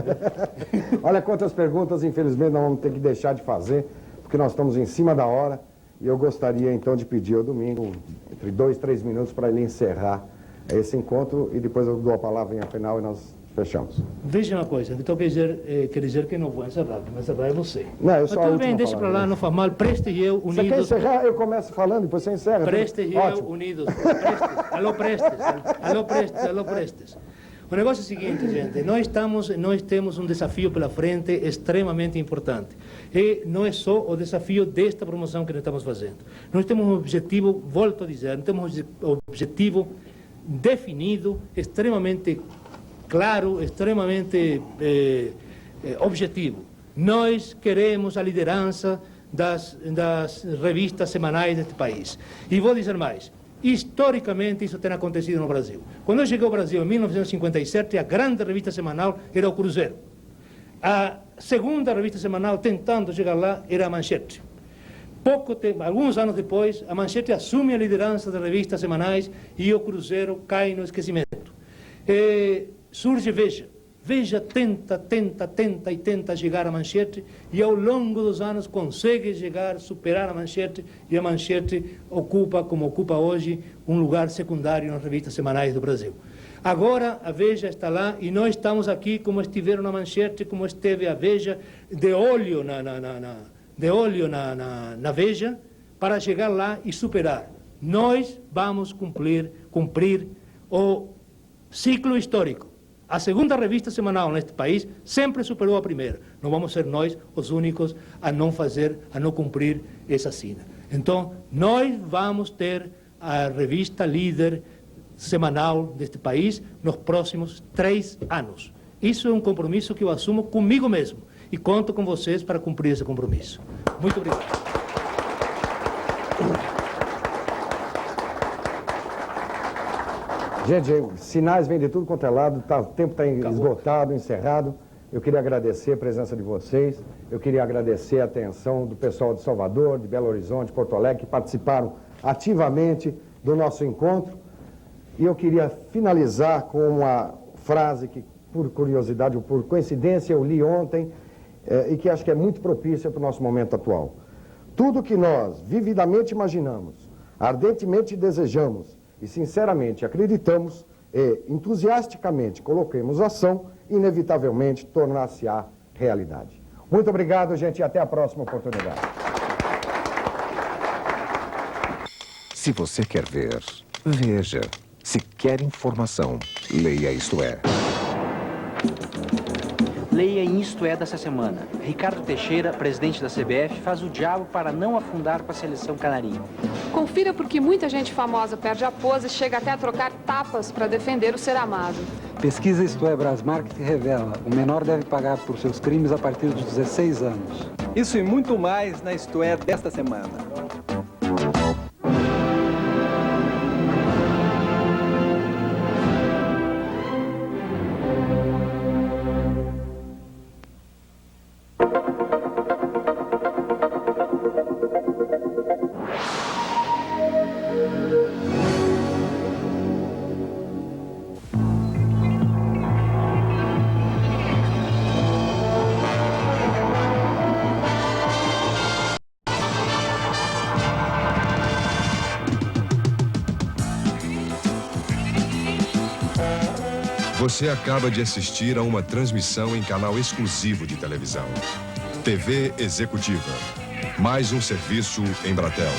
[SPEAKER 2] Olha quantas perguntas, infelizmente, nós vamos ter que deixar de fazer, porque nós estamos em cima da hora. E eu gostaria, então, de pedir ao Domingo, entre 2, 3 minutos, para ele encerrar esse encontro, e depois eu dou a palavra em final e nós fechamos.
[SPEAKER 3] Veja uma coisa, então quer dizer que não vou encerrar, mas encerrar é você.
[SPEAKER 2] Não, eu só
[SPEAKER 3] tudo bem, deixa para lá, não faz mal. Preste e eu unidos.
[SPEAKER 2] Você quer encerrar? Eu começo falando, depois você encerra.
[SPEAKER 3] Preste e eu unidos. Alô Prestes. O negócio é o seguinte, gente, nós temos um desafio pela frente extremamente importante. E não é só o desafio desta promoção que nós estamos fazendo. Nós temos um objetivo, volto a dizer, nós temos um objetivo definido, extremamente claro, extremamente objetivo. Nós queremos a liderança das revistas semanais deste país. E vou dizer mais. Historicamente, isso tem acontecido no Brasil. Quando eu cheguei ao Brasil, em 1957, a grande revista semanal era o Cruzeiro. A segunda revista semanal, tentando chegar lá, era a Manchete. Pouco tempo, alguns anos depois, a Manchete assume a liderança das revistas semanais e o Cruzeiro cai no esquecimento. Surge Veja. Veja tenta chegar à Manchete e ao longo dos anos consegue superar a Manchete, e a Manchete ocupa, como ocupa hoje, um lugar secundário nas revistas semanais do Brasil. Agora a Veja está lá e nós estamos aqui como estiveram na Manchete, como esteve a Veja, de olho na Veja, para chegar lá e superar. Nós vamos cumprir o ciclo histórico. A segunda revista semanal neste país sempre superou a primeira. Não vamos ser nós os únicos a não cumprir essa sina. Então, nós vamos ter a revista líder semanal deste país nos próximos 3 anos. Isso é um compromisso que eu assumo comigo mesmo e conto com vocês para cumprir esse compromisso. Muito obrigado. Gente,
[SPEAKER 2] sinais vêm de tudo quanto é lado, o tempo está esgotado, encerrado. Eu queria agradecer a presença de vocês, eu queria agradecer a atenção do pessoal de Salvador, de Belo Horizonte, Porto Alegre, que participaram ativamente do nosso encontro. E eu queria finalizar com uma frase que, por curiosidade ou por coincidência, eu li ontem e que acho que é muito propícia para o nosso momento atual. Tudo que nós vividamente imaginamos, ardentemente desejamos e sinceramente acreditamos e entusiasticamente coloquemos ação, inevitavelmente tornar-se-á realidade. Muito obrigado, gente, e até a próxima oportunidade.
[SPEAKER 1] Se você quer ver, veja. Se quer informação, leia Isto É.
[SPEAKER 4] Leia em Isto É dessa semana. Ricardo Teixeira, presidente da CBF, faz o diabo para não afundar com a seleção canarinho.
[SPEAKER 5] Confira porque muita gente famosa perde a pose e chega até a trocar tapas para defender o ser amado.
[SPEAKER 6] Pesquisa Isto É Brasmarket revela: o menor deve pagar por seus crimes a partir dos 16 anos.
[SPEAKER 7] Isso e muito mais na Isto É desta semana.
[SPEAKER 1] Você acaba de assistir a uma transmissão em canal exclusivo de televisão. TV Executiva. Mais um serviço Embratel.